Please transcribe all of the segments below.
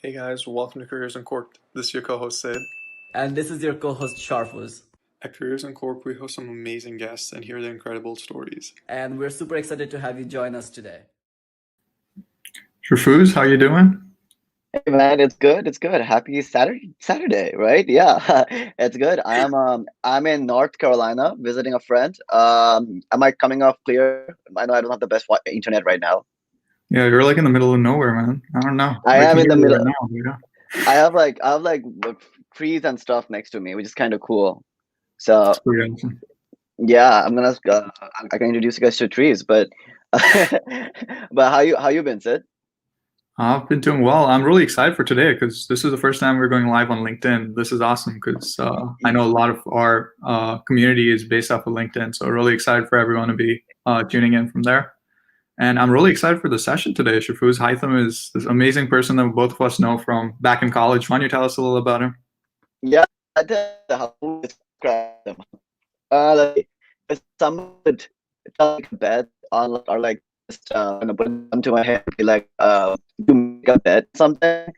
Hey guys, welcome to Careers Uncorked. This is your co-host Sid. And this is your co-host Sharfuz. At Careers Uncorked, we host some amazing guests and hear their incredible stories. And we're super excited to have you join us today. Shafuz, how you doing? Hey man, it's good. It's good. Happy Saturday, right? Yeah, it's good. I'm in North Carolina visiting a friend. Am I coming off clear? I know I don't have the best internet right now. Yeah, you're like in the middle of nowhere, man. I don't know. I am in the middle. Right now, yeah. I have like trees and stuff next to me, which is kind of cool. So yeah, I can introduce you guys to trees, but but how you been, Sid? I've been doing well. I'm really excited for today because this is the first time we're going live on LinkedIn. This is awesome because I know a lot of our community is based off of LinkedIn, so really excited for everyone to be tuning in from there. And I'm really excited for the session today. Shafuz Haytham is this amazing person that both of us know from back in college. Why don't you tell us a little about him? Yeah, I did. How to describe them? Like someone would tell like a bed on or like just put them to my head and be like to make a bed something. I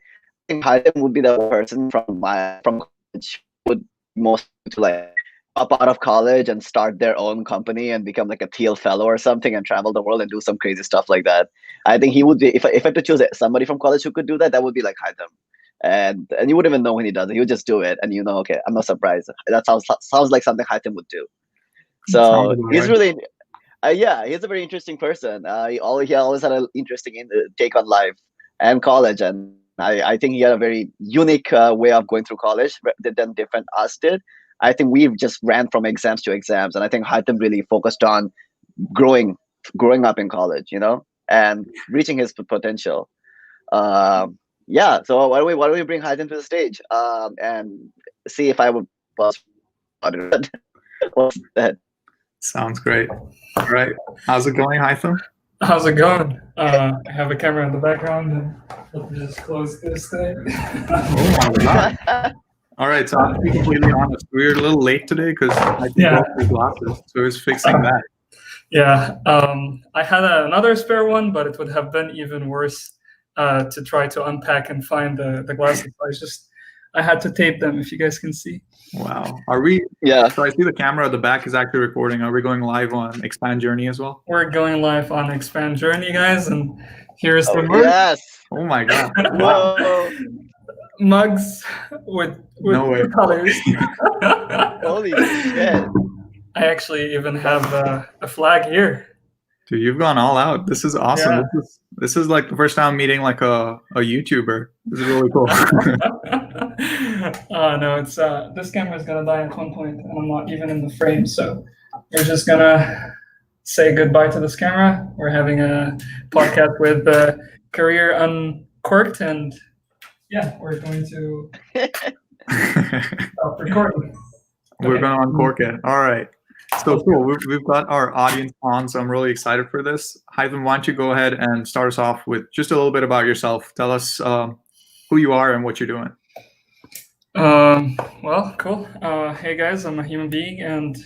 think Haytham would be the person from college who would most to like up out of college and start their own company and become like a Thiel fellow or something and travel the world and do some crazy stuff like that. I think he would be if I had to choose somebody from college who could do that, that would be like Haytham. And you wouldn't even know when he does it. He would just do it, and okay, I'm not surprised. That sounds like something Haytham would do. So he's really, yeah, he's a very interesting person. He always had an interesting take on life and college, and I think he had a very unique way of going through college than different us did. I think we just ran from exams to exams, and I think Haytham really focused on growing up in college, and reaching his potential. Yeah, so why don't we bring Haytham to the stage and see if I would buzz. What's that? Sounds great. All right, how's it going, Haytham? How's it going? I have a camera in the background, and let me just close this thing. Oh my God. All right, so I'll be completely honest. We were a little late today because I broke the glasses, so I was fixing that. Yeah, I had another spare one, but it would have been even worse to try to unpack and find the glasses. I had to tape them, if you guys can see. Wow. Are we? Yeah. So I see the camera at the back is actually recording. Are we going live on Expand Journey as well? We're going live on Expand Journey, guys, and here's the mug. Yes. Oh my God. Whoa. Mugs with colors. Holy shit. I actually even have a flag here. Dude, you've gone all out. This is awesome. Yeah. This is like the first time meeting like a YouTuber. This is really cool. No, it's this camera's gonna die at one point, and I'm not even in the frame, so we're just gonna say goodbye to this camera. We're having a podcast with Career Uncorked, and yeah, we're going to stop recording. We're going to uncork it. All right. So cool. We've got our audience on, so I'm really excited for this. Haytham, why don't you go ahead and start us off with just a little bit about yourself. Tell us who you are and what you're doing. Well, cool. Hey guys, I'm a human being, and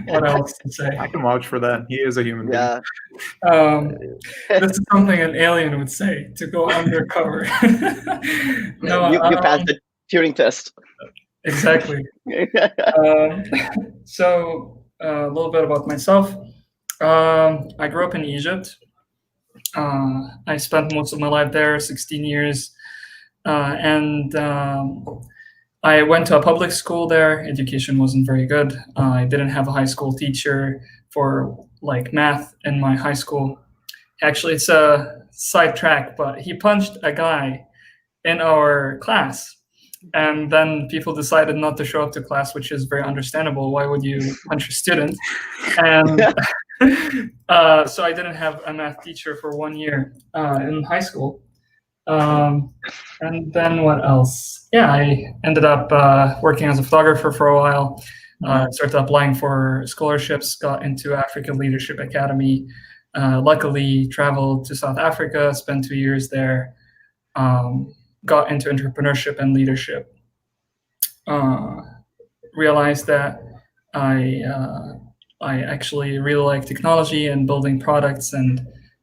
what else to say? I can vouch for that. He is a human being. This is something an alien would say, to go undercover. No, you passed the Turing test. Exactly. So a little bit about myself. I grew up in Egypt. I spent most of my life there, 16 years, and I went to a public school there. Education wasn't very good. I didn't have a high school teacher for like math in my high school. Actually, it's a sidetrack, but he punched a guy in our class. And then people decided not to show up to class, which is very understandable. Why would you punch a student? And so I didn't have a math teacher for 1 year in high school. And then what else? Yeah, I ended up working as a photographer for a while. Started applying for scholarships, got into African Leadership Academy. Luckily, traveled to South Africa, spent 2 years there. Got into entrepreneurship and leadership. Realized that I actually really like technology and building products and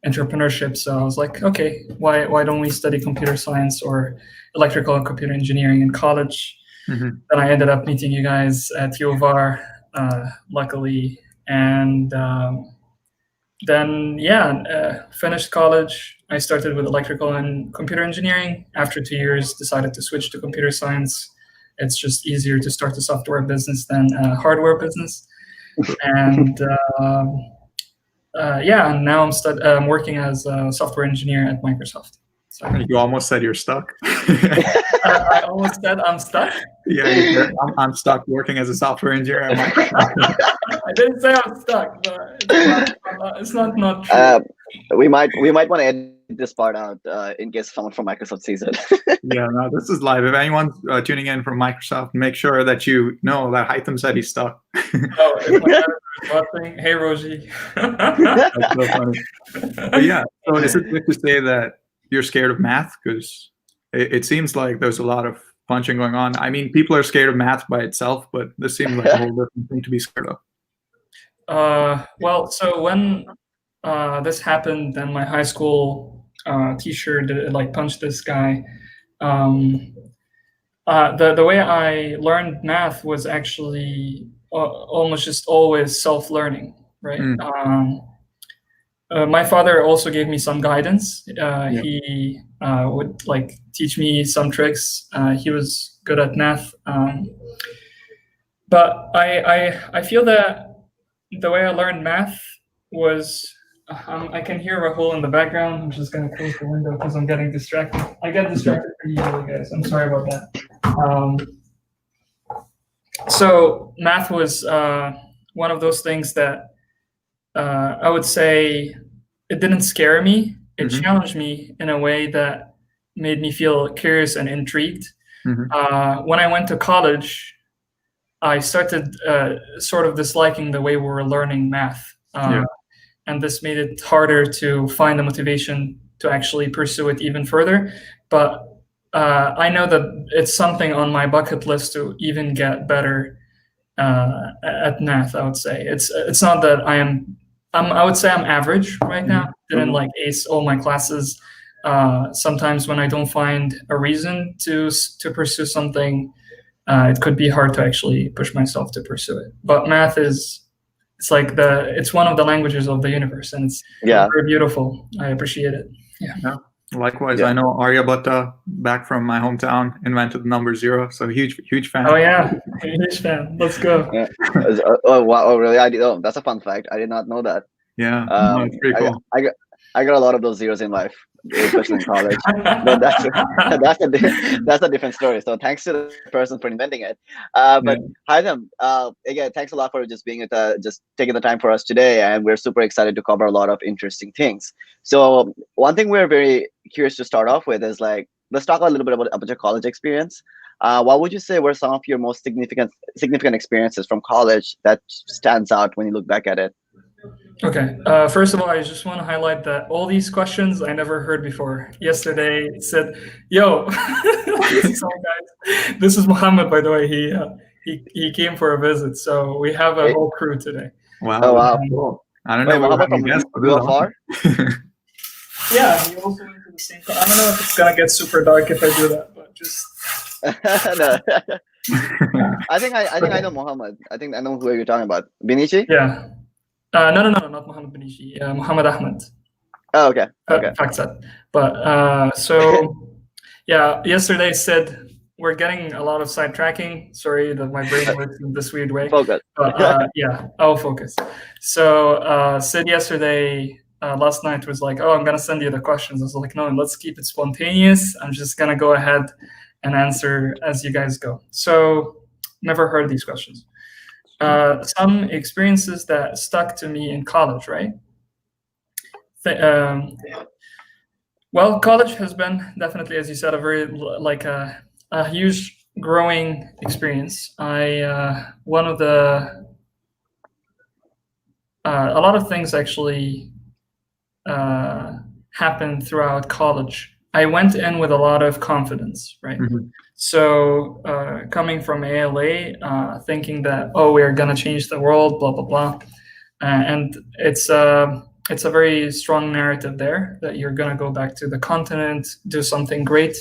entrepreneurship. So I was like, okay, why don't we study computer science or electrical and computer engineering in college? Mhm. Then I ended up meeting you guys at U of R, luckily, and then finished college. I started with electrical and computer engineering. After 2 years, decided to switch to computer science. It's just easier to start a software business than a hardware business. And and now I'm working as a software engineer at Microsoft. So You almost said you're stuck. I almost said I'm stuck. Yeah, you said, I'm stuck working as a software engineer at Microsoft. I didn't say I'm stuck, but it's not true. We might want to edit this part out in case someone from Microsoft sees it. Yeah, no, this is live. If anyone's tuning in from Microsoft, make sure that you know that Haytham said he's stuck. Oh, if my manager is watching, hey Roji. That's so funny. But yeah, so is it good to say that you're scared of math? Because it seems like there's a lot of punching going on. I mean, people are scared of math by itself, but this seems like a whole different thing to be scared of. Well, so when this happened, and my high school teacher punched this guy. The way I learned math was actually almost just always self-learning, right? My father also gave me some guidance. He would teach me some tricks. He was good at math, but I feel that the way I learned math was I can hear Rahul in the background. I'm just gonna close the window because I'm getting distracted. I get distracted pretty easily, guys. I'm sorry about that. So math was one of those things that I would say it didn't scare me. It challenged me in a way that made me feel curious and intrigued. When I went to college, I started sort of disliking the way we were learning math. And this made it harder to find the motivation to actually pursue it even further. But I know that it's something on my bucket list to even get better at math. I would say it's not that I would say I'm average right now. Didn't ace all my classes. Sometimes when I don't find a reason to pursue something, it could be hard to actually push myself to pursue it. But math it's one of the languages of the universe, and it's very beautiful. I appreciate it. Yeah. Likewise, I know Aryabhatta, back from my hometown, invented the number 0. So huge fan. Oh yeah, huge fan. Let's go. Yeah. Oh wow! Oh really? That's a fun fact. I did not know that. Yeah, it's pretty cool. I got a lot of those zeros in life, especially in college. But that's a different story. So thanks to the person for inventing it. But Haytham, again, thanks a lot for just taking the time for us today, and we're super excited to cover a lot of interesting things. So one thing we're very curious to start off with is let's talk a little bit about your college experience. What would you say were some of your most significant experiences from college that stands out when you look back at it? Okay. First of all, I just want to highlight that all these questions I never heard before. Yesterday it said, "Yo, so guys, this is Muhammad, by the way. He came for a visit, so we have a whole crew today." Wow. Oh wow. Cool. I don't know. Muhammad from UFR? Yeah, he also went to the same. I don't know if it's gonna get super dark if I do that, but just. No. I think I know Muhammad. I think I know who you're talking about. Binichi? Yeah. No, not Muhammad Binichi. Muhammad Ahmed. Oh, okay. Fact set. But so yeah, yesterday said we're getting a lot of sidetracking. Sorry that my brain works in this weird way. Focus. But yeah, I'll focus. So Sid yesterday, last night was like, "Oh, I'm gonna send you the questions." I was like, "No, let's keep it spontaneous. I'm just gonna go ahead and answer as you guys go." So never heard these questions. Some experiences that stuck to me in college, right? Well, college has been definitely, as you said, a very a huge growing experience. A lot of things actually happened throughout college. I went in with a lot of confidence, right? So coming from ALA, thinking that, oh, we're gonna change the world, blah, blah, blah. And it's it's a very strong narrative there that you're gonna go back to the continent, do something great.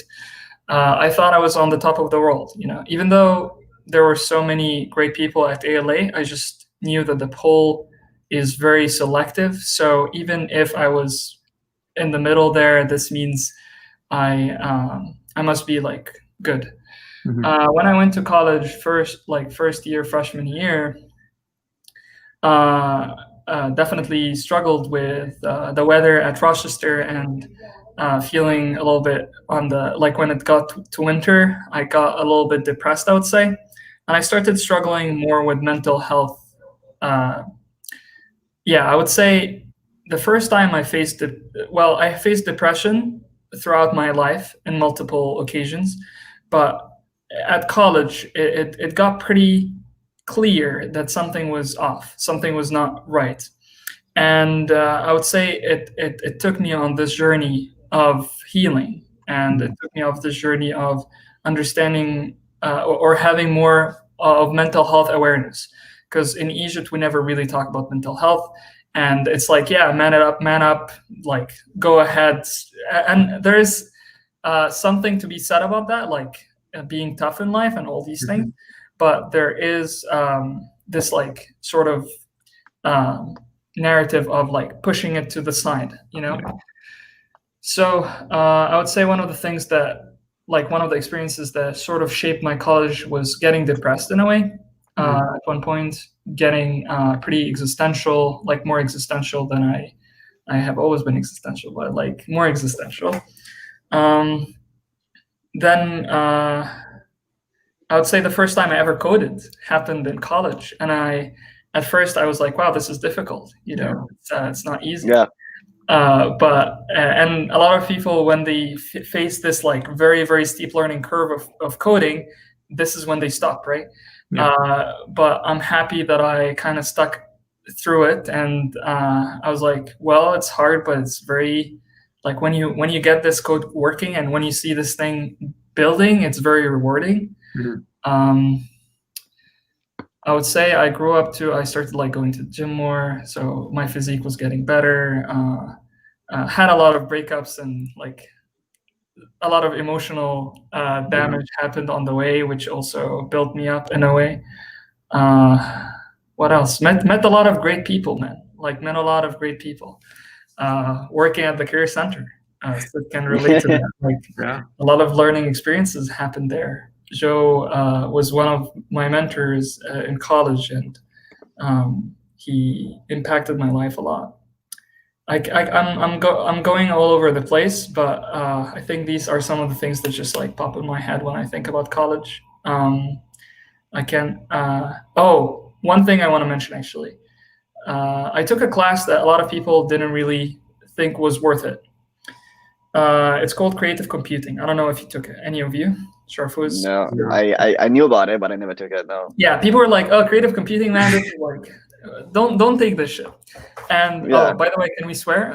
I thought I was on the top of the world, you know, even though there were so many great people at ALA, I just knew that the poll is very selective. So even if I was in the middle there, this means I must be like good. When I went to college first year, freshman year, definitely struggled with the weather at Rochester and feeling a little bit on the, like when it got to winter, I got a little bit depressed, I would say. And I started struggling more with mental health. Yeah, I would say the first time I faced depression throughout my life in multiple occasions, but at college, it got pretty clear that something was off, something was not right. And I would say it took me on this journey of healing, and it took me off this journey of understanding or having more of mental health awareness. Because in Egypt, we never really talk about mental health. And it's like, yeah, man up, like go ahead. And there's something to be said about that, like being tough in life and all these things. But there is this like sort of narrative of like pushing it to the side, you know? So I would say one of the things that, like one of the experiences that sort of shaped my college was getting depressed in a way. At one point, getting pretty existential, like more existential than I have always been existential, but like more existential. Then I would say the first time I ever coded happened in college, and at first I was like, wow, this is difficult, you know, it's not easy. Yeah. And a lot of people, when they face this like very, very steep learning curve of coding, this is when they stop, right? But I'm happy that I kind of stuck through it, and I was like, well, it's hard, but it's very, like when you get this code working and when you see this thing building, it's very rewarding. I would say I started like going to the gym more, so my physique was getting better. Had a lot of breakups and like a lot of emotional damage happened on the way, which also built me up in a way. What else? Met a lot of great people, man. Like met a lot of great people. Working at the career center, so can relate to that. Like a lot of learning experiences happened there. Joe was one of my mentors in college, and he impacted my life a lot. I'm going all over the place, but I think these are some of the things that just like pop in my head when I think about college. I can. One thing I want to mention actually. I took a class that a lot of people didn't really think was worth it. It's called creative computing. I don't know if you took it. Any of you? Sharfuz? No, I knew about it, but I never took it. No. Yeah, people were like, "Oh, creative computing, man, this is like, don't take this shit." And by the way, can we swear?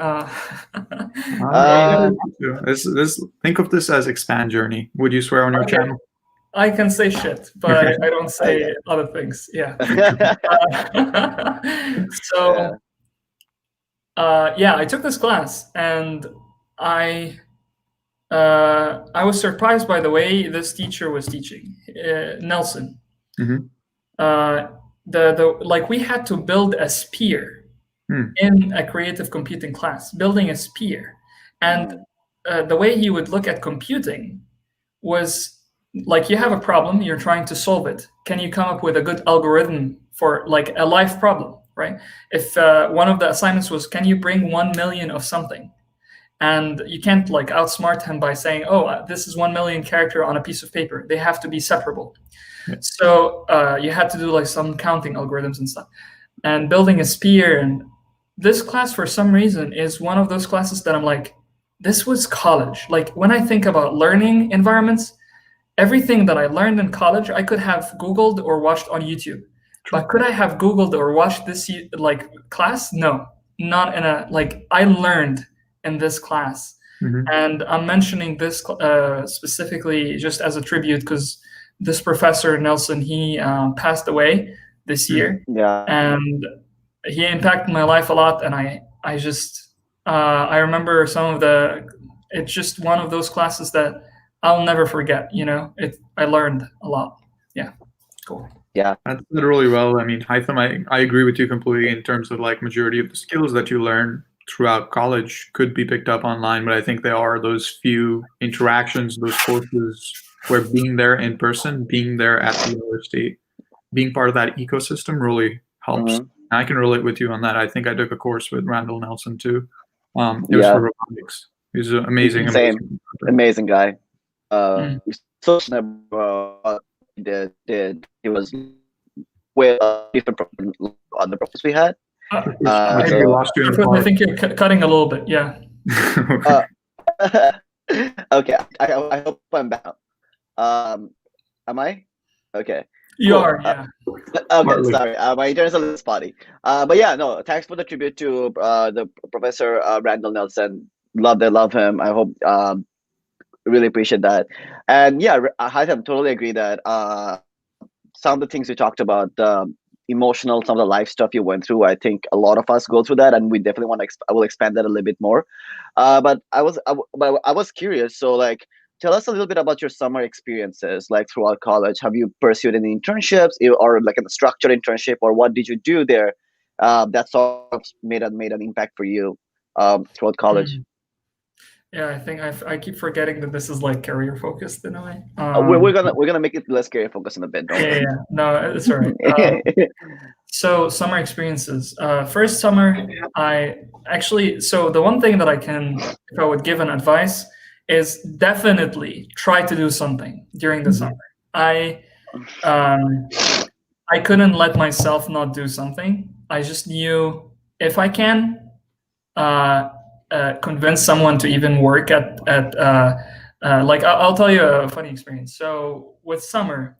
Think of this as expand journey. Would you swear on your channel? I can say shit, but I don't say other things. Yeah. I took this class, and I was surprised by the way this teacher was teaching, Nelson. We had to build a sphere in a creative computing class, building a sphere, and the way he would look at computing was like, you have a problem, you're trying to solve it. Can you come up with a good algorithm for like a life problem, right? If one of the assignments was, can you bring 1 million of something? And you can't like outsmart him by saying, oh, this is 1 million character on a piece of paper. They have to be separable. So you had to do like some counting algorithms and stuff, and building a sphere. And this class, for some reason, is one of those classes that I'm like, this was college. Like when I think about learning environments, everything that I learned in college, I could have Googled or watched on YouTube. But could I have Googled or watched this like class? No, not in a, like I learned in this class. And I'm mentioning this specifically just as a tribute because this professor, Nelson, he passed away this year. And he impacted my life a lot. And I just I remember it's just one of those classes that I'll never forget. I learned a lot. Yeah, cool. Yeah. That's said really well. I mean, Haytham, I agree with you completely in terms of like majority of the skills that you learn throughout college could be picked up online, but I think there are those few interactions, those courses where being there in person, being there at the university, being part of that ecosystem really helps. Mhm. I can relate with you on that. I think I took a course with Randall Nelson too. It was Yeah. for robotics. He's an amazing, Same. Amazing guy. Mm. So he did. He was way different from other professors we had. I think we So- lost you in the I part. think you're cutting a little bit. Yeah. Okay. Okay, I hope I'm back. Am I? Okay. You Cool. are. Yeah. Okay, Partly. sorry. My internet is a little spotty. But yeah, no. Thanks for the tribute to the Professor Randall Nelson. Love him. I hope. Really appreciate that. And yeah, Haytham, totally agree that some of the things you talked about, the emotional, some of the life stuff you went through. I think a lot of us go through that, and we definitely want to. I will expand that a little bit more. But I was curious. So like, tell us a little bit about your summer experiences, like throughout college. Have you pursued any internships, or like a structured internship, or what did you do there that sort of made an impact for you throughout college? Yeah, I think I keep forgetting that this is like career focused in a way. We're gonna make it less career focused in a bit. Don't Yeah. No, it's all right. worry. So summer experiences. First summer, so the one thing that if I would give an advice, is definitely try to do something during the summer. I couldn't let myself not do something. I just knew if I can convince someone to even work at like I'll tell you a funny experience. So with summer,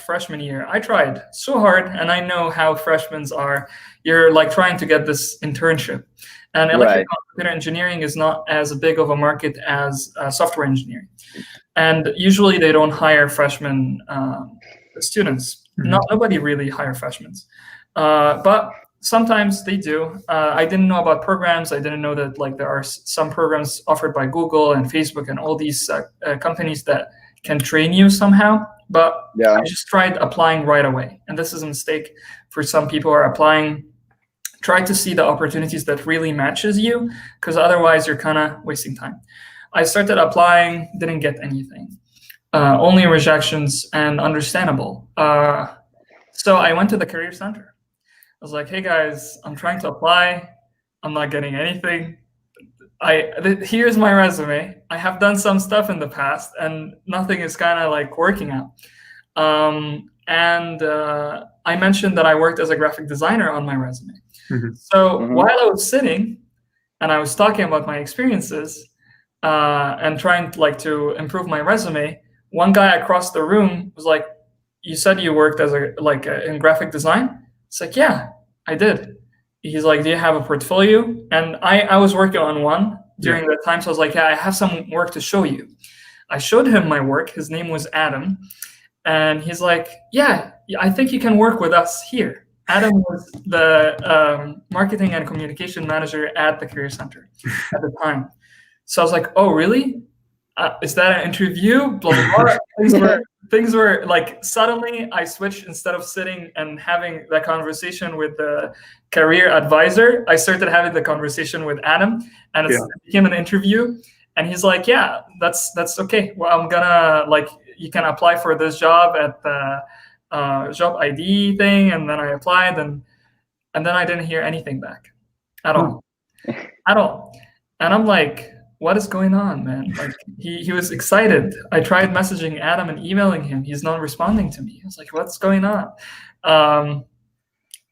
freshman year, I tried so hard, and I know how freshmen are. You're like trying to get this internship, and electrical computer engineering is not as big of a market as software engineering, and usually they don't hire freshman students. Nobody really hire freshmen, but sometimes they do. I didn't know about programs. I didn't know that like there are some programs offered by Google and Facebook and all these companies that can train you somehow. But Yeah. I just tried applying right away. And this is a mistake for some people who are applying. Try to see the opportunities that really matches you, because otherwise you're kind of wasting time. I started applying, didn't get anything. Only rejections, and understandable. So I went to the career center. I was like, hey guys, I'm trying to apply. I'm not getting anything. Here's my resume. I have done some stuff in the past, and nothing is kind of like working out. And I mentioned that I worked as a graphic designer on my resume. So while I was sitting and I was talking about my experiences and trying to improve my resume, one guy across the room was like, "You said you worked as in graphic design?" It's like, "Yeah, I did." He's like, "Do you have a portfolio?" And I was working on one during that time, so I was like, "Yeah, I have some work to show you." I showed him my work. His name was Adam, and he's like, "Yeah, I think you can work with us here." Adam was the marketing and communication manager at the Career Center at the time. So I was like, "Oh, really? Is that an interview?" Blah blah blah. Things were like, suddenly I switched. Instead of sitting and having that conversation with the career advisor, I started having the conversation with Adam, and it became an interview. And he's like, "Yeah, that's okay. Well, I'm gonna you can apply for this job at the job ID thing." And then I applied, and then I didn't hear anything back at all, at all. And I'm like, what is going on, man? Like he was excited. I tried messaging Adam and emailing him. He's not responding to me. I was like, what's going on?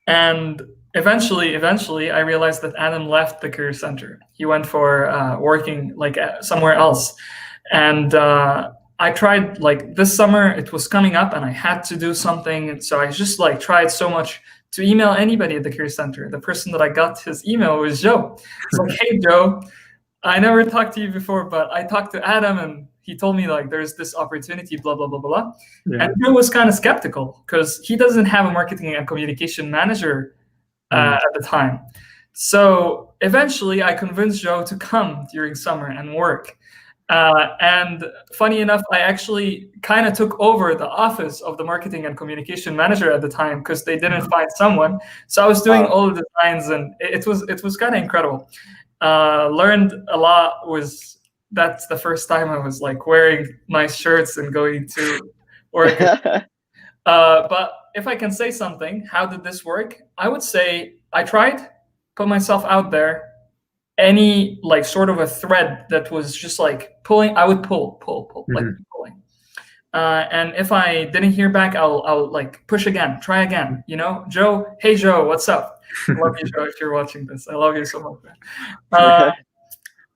And eventually I realized that Adam left the Career Center. He went for working somewhere else. And I tried this summer, it was coming up and I had to do something. And so I just tried so much to email anybody at the Career Center. The person that I got his email was Joe. It's like, "Hey, Joe, I never talked to you before, but I talked to Adam and he told me there's this opportunity, blah, blah, blah, blah." And Joe was kind of skeptical because he doesn't have a marketing and communication manager at the time. So eventually I convinced Joe to come during summer and work. And funny enough, I actually kind of took over the office of the marketing and communication manager at the time because they didn't find someone. So I was doing all of the designs, and it was kind of incredible. Learned a lot. That's the first time I was like wearing nice shirts and going to work. But if I can say something, how did this work? I would say I tried, put myself out there. Any like sort of a thread that was just like pulling, I would pull, like pulling. And if I didn't hear back, I'll like push again, try again. You know, Joe, hey Joe, what's up? I love you, Joe, if you're watching this. I love you so much, man.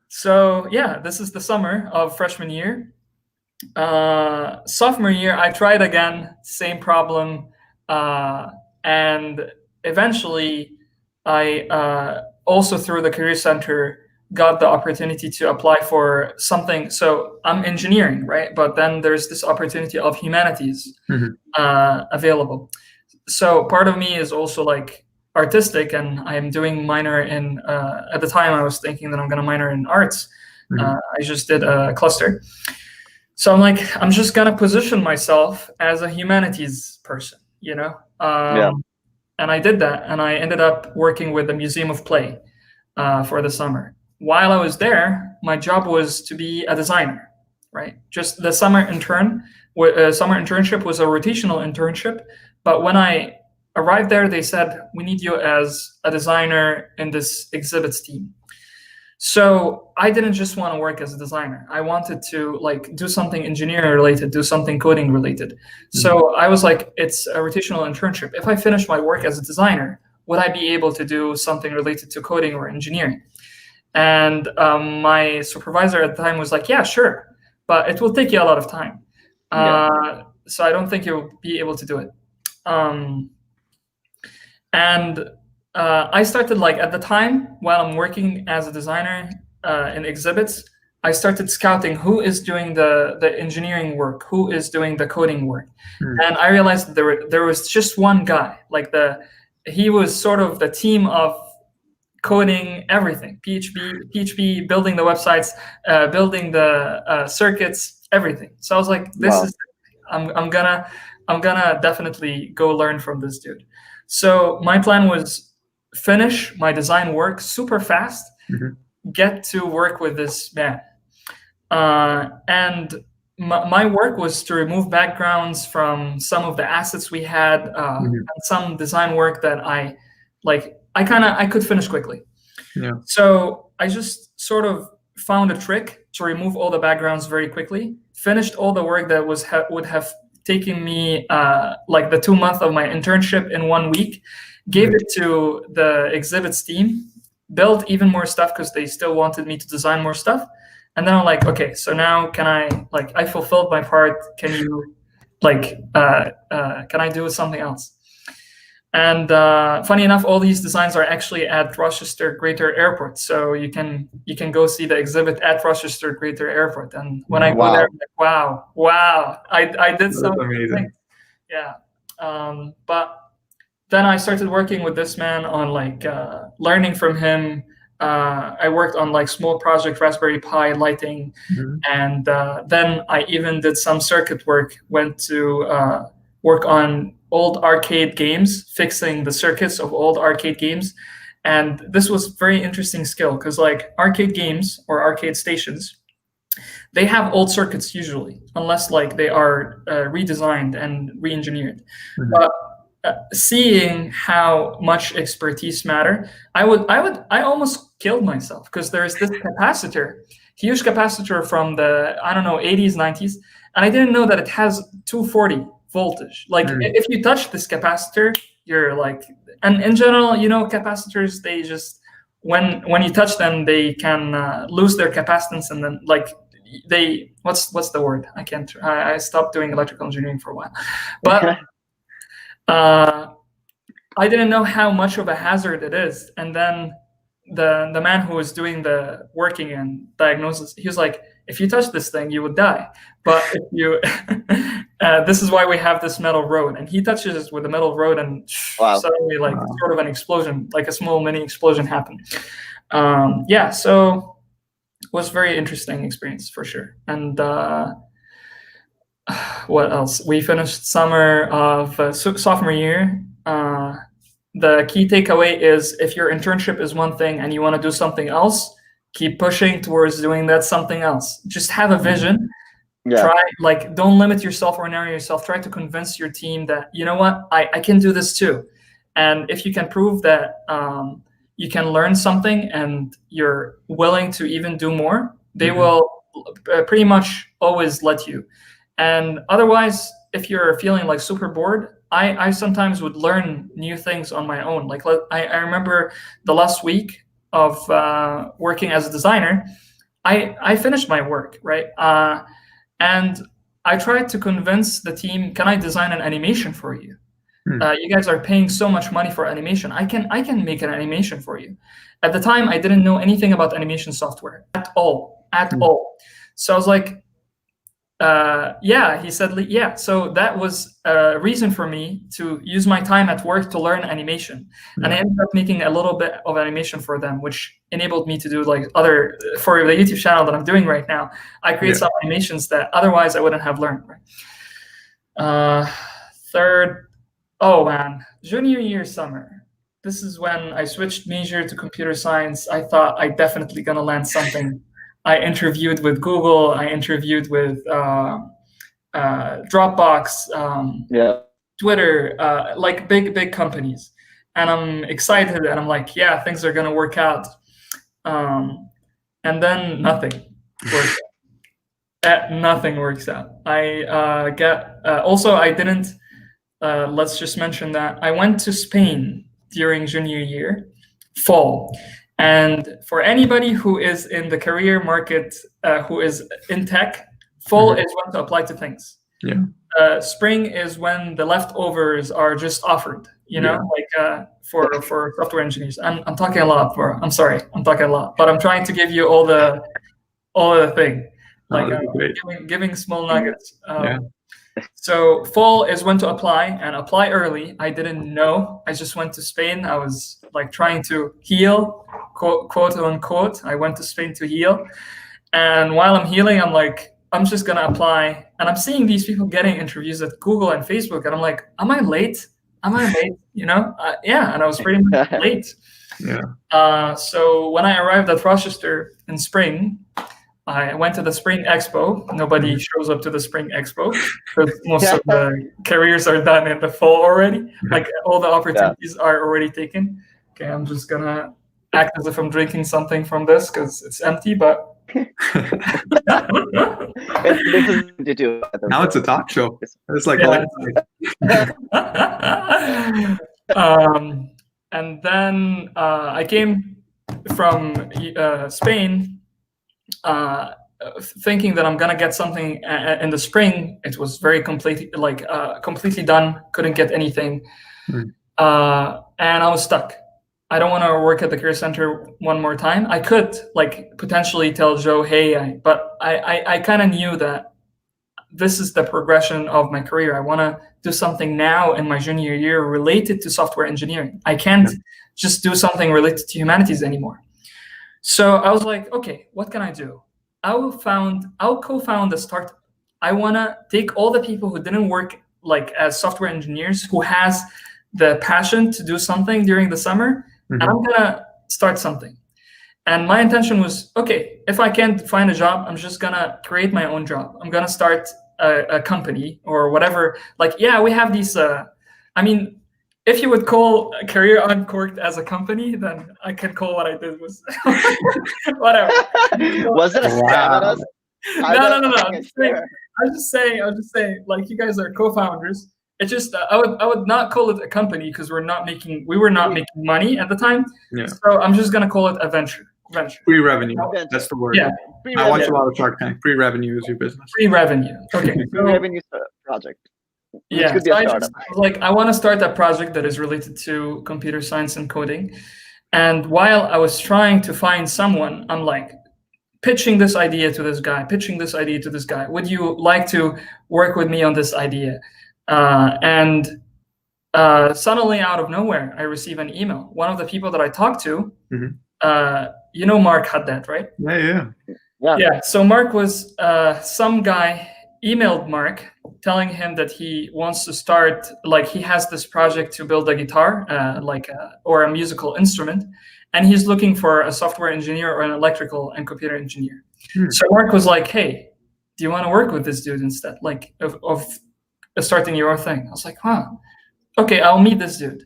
So yeah, this is the summer of freshman year. Sophomore year, I tried again, same problem, and eventually I also through the Career Center got the opportunity to apply for something. So I'm engineering, right? But then there's this opportunity of humanities available. So part of me is also like artistic, and I'm doing minor in, at the time I was thinking that I'm going to minor in arts. I just did a cluster. So I'm like, I'm just going to position myself as a humanities person, you know? And I did that, and I ended up working with the Museum of Play for the summer. While I was there, my job was to be a designer, right? Just the summer internship was a rotational internship, but when I arrived there, they said, we need you as a designer in this exhibits team. So I didn't just want to work as a designer. I wanted to like do something engineering related, do something coding related. So I was like, it's a rotational internship. If I finish my work as a designer, would I be able to do something related to coding or engineering? And my supervisor at the time was like, yeah, sure, but it will take you a lot of time. So I don't think you'll be able to do it. I started like at the time while I'm working as a designer in exhibits, I started scouting who is doing the engineering work, who is doing the coding work. And I realized that there was just one guy, like he was sort of the team of coding everything, PHP, building the websites, building the circuits, everything. So I was like, I'm gonna definitely go learn from this dude. So my plan was finish my design work super fast, get to work with this man. And my work was to remove backgrounds from some of the assets we had, and some design work that I could finish quickly. So I just sort of found a trick to remove all the backgrounds very quickly, finished all the work that would have taken me like the 2 months of my internship in 1 week, gave it to the exhibits team, built even more stuff because they still wanted me to design more stuff. And then I'm like, okay, so now can I fulfilled my part. Can you can I do something else? And funny enough, all these designs are actually at Rochester Greater Airport. So you can go see the exhibit at Rochester Greater Airport. And when I go there, I'm like, wow, I did something. Yeah. But then I started working with this man on learning from him. I worked on like small project, Raspberry Pi lighting. And then I even did some circuit work, went to work on old arcade games, fixing the circuits of old arcade games. And this was very interesting skill because like arcade games or arcade stations, they have old circuits usually, unless like they are redesigned and re-engineered. But seeing how much expertise matter, I almost killed myself because there's this capacitor, huge capacitor from the, I don't know, 80s, 90s. And I didn't know that it has 240 voltage. Like if you touch this capacitor, you're like, and in general, you know, capacitors, they just, when you touch them, they can lose their capacitance, and then like what's the word? I stopped doing electrical engineering for a while. But I didn't know how much of a hazard it is. And then the man who was doing the working and diagnosis, he was like, if you touch this thing, you would die. But if you this is why we have this metal road. And he touches us with the metal road, and Wow. suddenly, like, sort of an explosion, like a small mini explosion happened. Yeah, so it was a very interesting experience for sure. And what else? We finished summer of sophomore year. The key takeaway is, if your internship is one thing and you want to do something else, keep pushing towards doing that something else. Just have a vision. Yeah. Try, like, don't limit yourself or narrow yourself. Try to convince your team that, you know what, I can do this too. And if you can prove that you can learn something and you're willing to even do more, they will pretty much always let you. And otherwise, if you're feeling like super bored, I sometimes would learn new things on my own. Like, I remember the last week of working as a designer, I finished my work, right? And I tried to convince the team, can I design an animation for you? You guys are paying so much money for animation. I can make an animation for you. At the time, I didn't know anything about animation software at all. So I was like, yeah. He said, yeah. So that was a reason for me to use my time at work to learn animation. And I ended up making a little bit of animation for them, which enabled me to do like other, for the YouTube channel that I'm doing right now, I create some animations that otherwise I wouldn't have learned. Right? Third, oh man, junior year summer. This is when I switched major to computer science. I thought I definitely gonna land something. I interviewed with Google. I interviewed with Dropbox, Twitter, like big companies. And I'm excited, and I'm like, yeah, things are gonna work out. And then nothing works out. Nothing works out. I also, I didn't, let's just mention that I went to Spain during junior year, fall. And for anybody who is in the career market, who is in tech, fall is when to apply to things. Spring is when the leftovers are just offered, you know, like for software engineers. I'm talking a lot, I'm sorry, I'm talking a lot, but I'm trying to give you all the thing, like giving small nuggets. So fall is when to apply, and apply early. I didn't know. I just went to Spain. I was like trying to heal, quote unquote. I went to Spain to heal. And while I'm healing, I'm like, I'm just going to apply. And I'm seeing these people getting interviews at Google and Facebook. And I'm like, am I late? You know? Yeah. And I was pretty much late. So when I arrived at Rochester in spring, I went to the Spring Expo. Nobody shows up to the Spring Expo because most of the careers are done in the fall already. Like all the opportunities are already taken. Okay, I'm just gonna act as if I'm drinking something from this because it's empty, but now it's a talk show. It's like and then I came from Spain. Thinking that I'm gonna get something in the spring. It was very completely done. Couldn't get anything, and I was stuck. I don't want to work at the career center one more time. I could like potentially tell Joe, hey, but I kind of knew that this is the progression of my career. I want to do something now in my junior year related to software engineering. I can't just do something related to humanities anymore. So I was like, okay, what can I do? I'll co-found a startup. I want to take all the people who didn't work like as software engineers, who has the passion to do something during the summer, and I'm going to start something. And my intention was, okay, if I can't find a job, I'm just going to create my own job. I'm going to start a company or whatever. Like, yeah, we have these, if you would call a Career Uncorked as a company, then I can call what I did was whatever. Was it a scam at us? No. I was just saying, like, you guys are co-founders. It's just I would not call it a company because we were not making money at the time. So I'm just gonna call it a venture. Pre-revenue. That's the word. Yeah. I watch a lot of Shark Tank. Pre-revenue is your business. Pre-revenue. Okay. Pre-revenue project. Yeah, so I want to start a project that is related to computer science and coding. And while I was trying to find someone, I'm like, pitching this idea to this guy, pitching this idea to this guy. Would you like to work with me on this idea? And suddenly, out of nowhere, I receive an email. One of the people that I talked to, you know Mark Haddad, right? Yeah. So Mark was some guy emailed Mark telling him that he wants to start, like he has this project to build a guitar, or a musical instrument, and he's looking for a software engineer or an electrical and computer engineer. So Mark was like, hey, do you want to work with this dude instead, like of starting your thing? I was like, huh, okay, I'll meet this dude.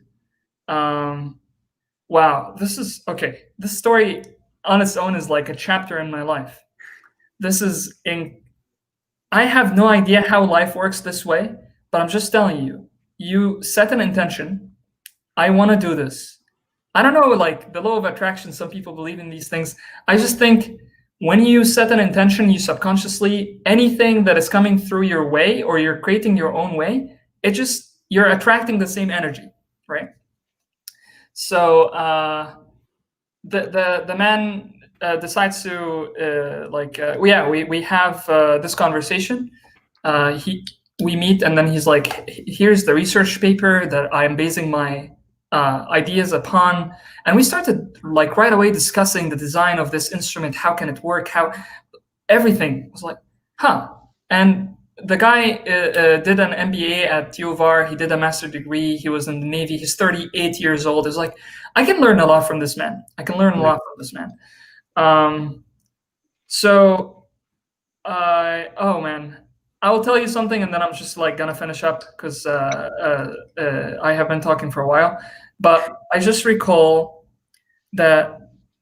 Wow, this is okay. This story on its own is like a chapter in my life. I have no idea how life works this way, but I'm just telling you, you set an intention. I want to do this. I don't know, like the law of attraction, some people believe in these things. I just think when you set an intention, you subconsciously, anything that is coming through your way or you're creating your own way, you're attracting the same energy, right? So the man decides to we have this conversation. We meet, and then he's like, here's the research paper that I'm basing my ideas upon, and we started like right away discussing the design of this instrument. How can it work? How everything I was like, huh. And the guy did an MBA at U of R. He did a master's degree. He was in the Navy. He's 38 years old. It's like, I can learn a lot from this man. Oh man, I will tell you something, and then I'm just like gonna finish up because I have been talking for a while. But I just recall that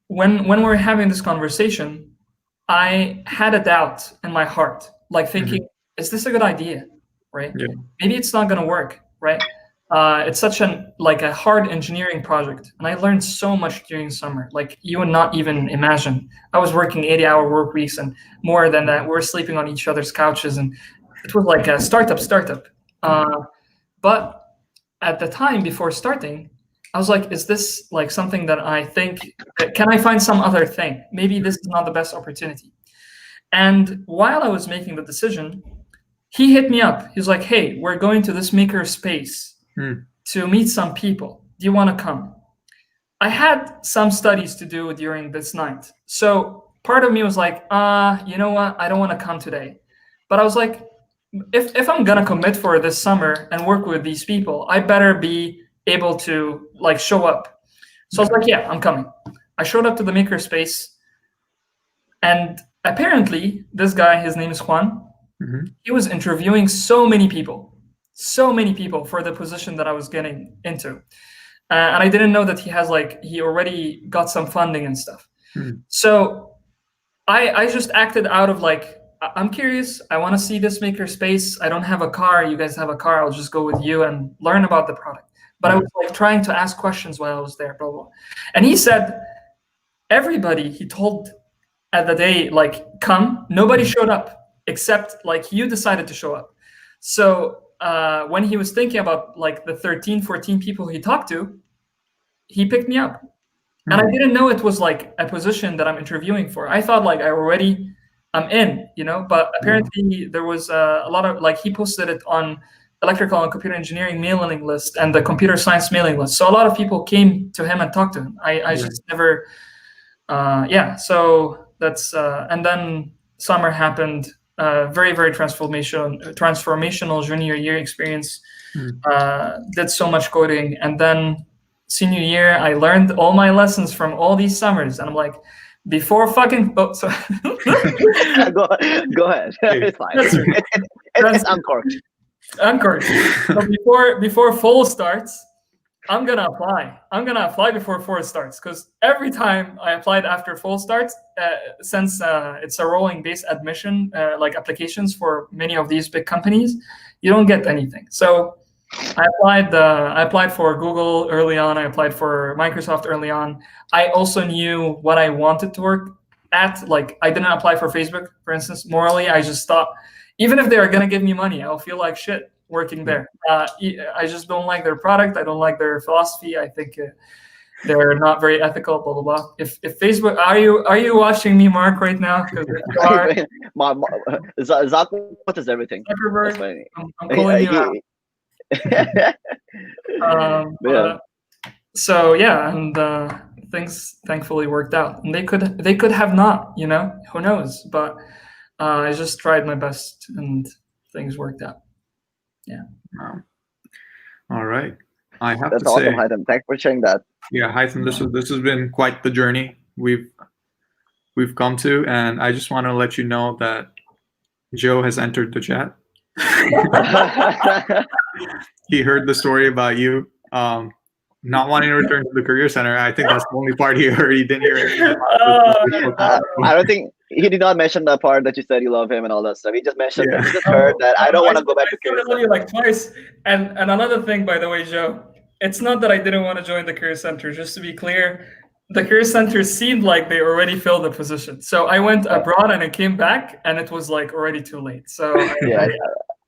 when we're having this conversation, I had a doubt in my heart, like thinking, is this a good idea, right? Yeah. Maybe it's not gonna work, right? It's such a hard engineering project, and I learned so much during summer. Like you would not even imagine. I was working 80-hour work weeks, and more than that, we're sleeping on each other's couches, and it was like a startup. But at the time before starting, I was like, is this like something that I think? Can I find some other thing? Maybe this is not the best opportunity. And while I was making the decision, he hit me up. He's like, hey, we're going to this maker space to meet some people. Do you want to come? I had some studies to do during this night. So part of me was like, you know what? I don't want to come today. But I was like, if I'm going to commit for this summer and work with these people, I better be able to like show up. So I was like, yeah, I'm coming. I showed up to the maker space, and apparently this guy, his name is Juan, he was interviewing so many people for the position that I was getting into. And I didn't know that he already got some funding and stuff. So I just acted out of like, I'm curious. I want to see this maker space. I don't have a car. You guys have a car. I'll just go with you and learn about the product. But I was like trying to ask questions while I was there, blah, blah. And he said, everybody he told at the day, like, come, nobody showed up except like you decided to show up. So when he was thinking about like the 13, 14 people he talked to, he picked me up. And I didn't know it was like a position that I'm interviewing for. I thought like I'm in, but apparently there was a lot of like, he posted it on electrical and computer engineering mailing list and the computer science mailing list. So a lot of people came to him and talked to him. I just never, so that's, and then summer happened, very, very transformational junior year experience, did so much coding. And then senior year, I learned all my lessons from all these summers. And I'm like, before fucking, go ahead. It's fine. It's uncorked. So before fall starts, I'm gonna apply before fall starts, because every time I applied after fall starts, since it's a rolling base admission, like applications for many of these big companies, you don't get anything. So I applied for Google early on. I applied for Microsoft early on. I also knew what I wanted to work at. Like I didn't apply for Facebook, for instance. Morally, I just thought, even if they are gonna give me money, I'll feel like shit working there. I just don't like their product. I don't like their philosophy. I think they're not very ethical, blah blah blah. If Facebook, are you watching me, Mark, right now? Because if you are, Zuckerberg is everything. That's Zuckerberg, funny. I'm calling you out. Yeah. So yeah, and things thankfully worked out, and they could have not, who knows? But I just tried my best, and things worked out. Yeah. Wow. All right. I have That's to awesome, say, Haytham. Thanks for sharing that. yeah, Haytham, this has been quite the journey we've come to, and I just want to let you know that Joe has entered the chat. He heard the story about you not wanting to return to the career center. I think that's the only part he heard. He didn't hear it. I don't think he did not mention the part that you said you love him and all that stuff. He just mentioned Yeah. he just heard that I don't want to go back to I career love you center. like twice. And another thing, by the way, Joe, it's not that I didn't want to join the career center. Just to be clear, the career center seemed like they already filled the position. So I went abroad and I came back, and it was like already too late. So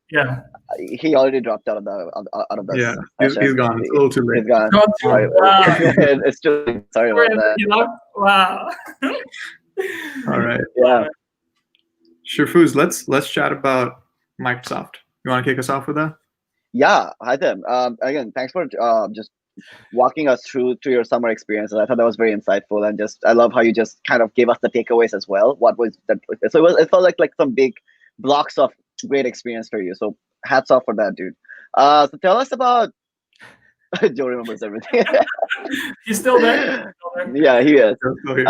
yeah. He already dropped out of the Yeah, he's gone. It's a little too late. He's gone. Got you. Sorry. Wow. It's too late. Sorry about that. Wow. All right. Yeah. Shirfuz, let's chat about Microsoft. You want to kick us off with that? Yeah, Haytham. Again, thanks for just walking us through to your summer experiences. I thought that was very insightful, and just I love how you just kind of gave us the takeaways as well. What was that? So it felt like some big blocks of great experience for you. So hats off for that, dude. So tell us about. Joe remembers everything. He's still there? Yeah, he is. Still here.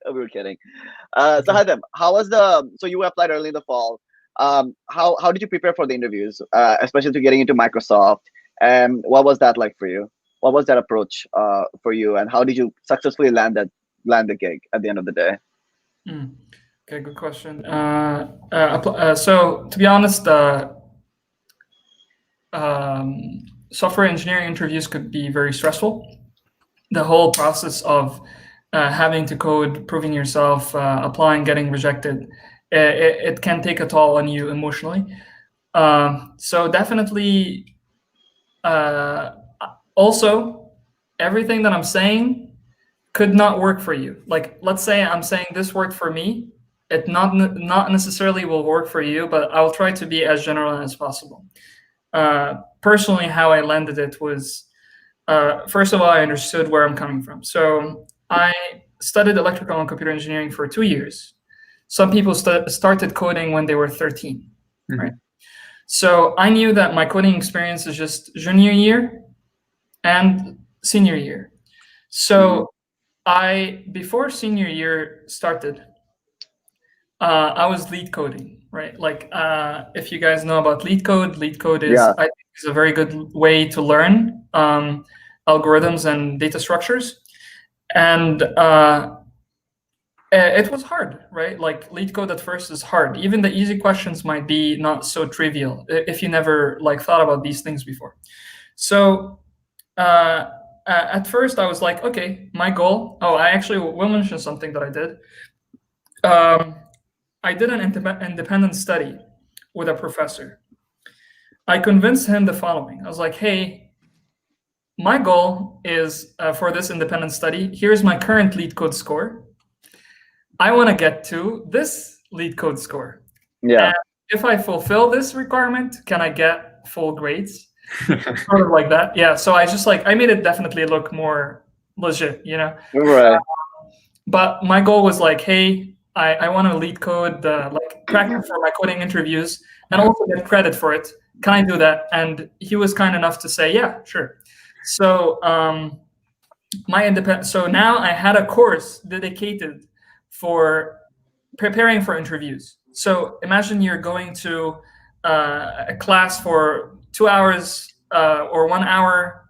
We were kidding. So Haytham, how was so you applied early in the fall. How did you prepare for the interviews, especially to getting into Microsoft? And what was that like for you? What was that approach for you? And how did you successfully land the gig at the end of the day? Okay, good question. So to be honest, software engineering interviews could be very stressful. The whole process of having to code, proving yourself, applying, getting rejected, it can take a toll on you emotionally. So definitely, also, everything that I'm saying could not work for you. Like, let's say I'm saying this worked for me. It not necessarily will work for you, but I'll try to be as general as possible. Personally, how I landed it was, first of all, I understood where I'm coming from. So I studied electrical and computer engineering for 2 years. Some people started coding when they were 13, right? So I knew that my coding experience is just junior year and senior year. So before senior year started, I was lead coding, right? Like, if you guys know about lead code is, I think, is a very good way to learn algorithms and data structures. And it was hard, right? Like, lead code at first is hard. Even the easy questions might be not so trivial if you never thought about these things before. So at first I was like, okay, my goal. Oh, I actually will mention something that I did. I did an independent study with a professor. I convinced him the following. I was like, hey, my goal is for this independent study, here's my current lead code score. I want to get to this lead code score. Yeah. And if I fulfill this requirement, can I get full grades? Sort of like that. Yeah. So I just I made it definitely look more legit, Right. But my goal was hey, I want to lead code, practice for my coding interviews, and also get credit for it. Can I do that? And he was kind enough to say, yeah, sure. So so now I had a course dedicated for preparing for interviews. So imagine you're going to a class for 2 hours or 1 hour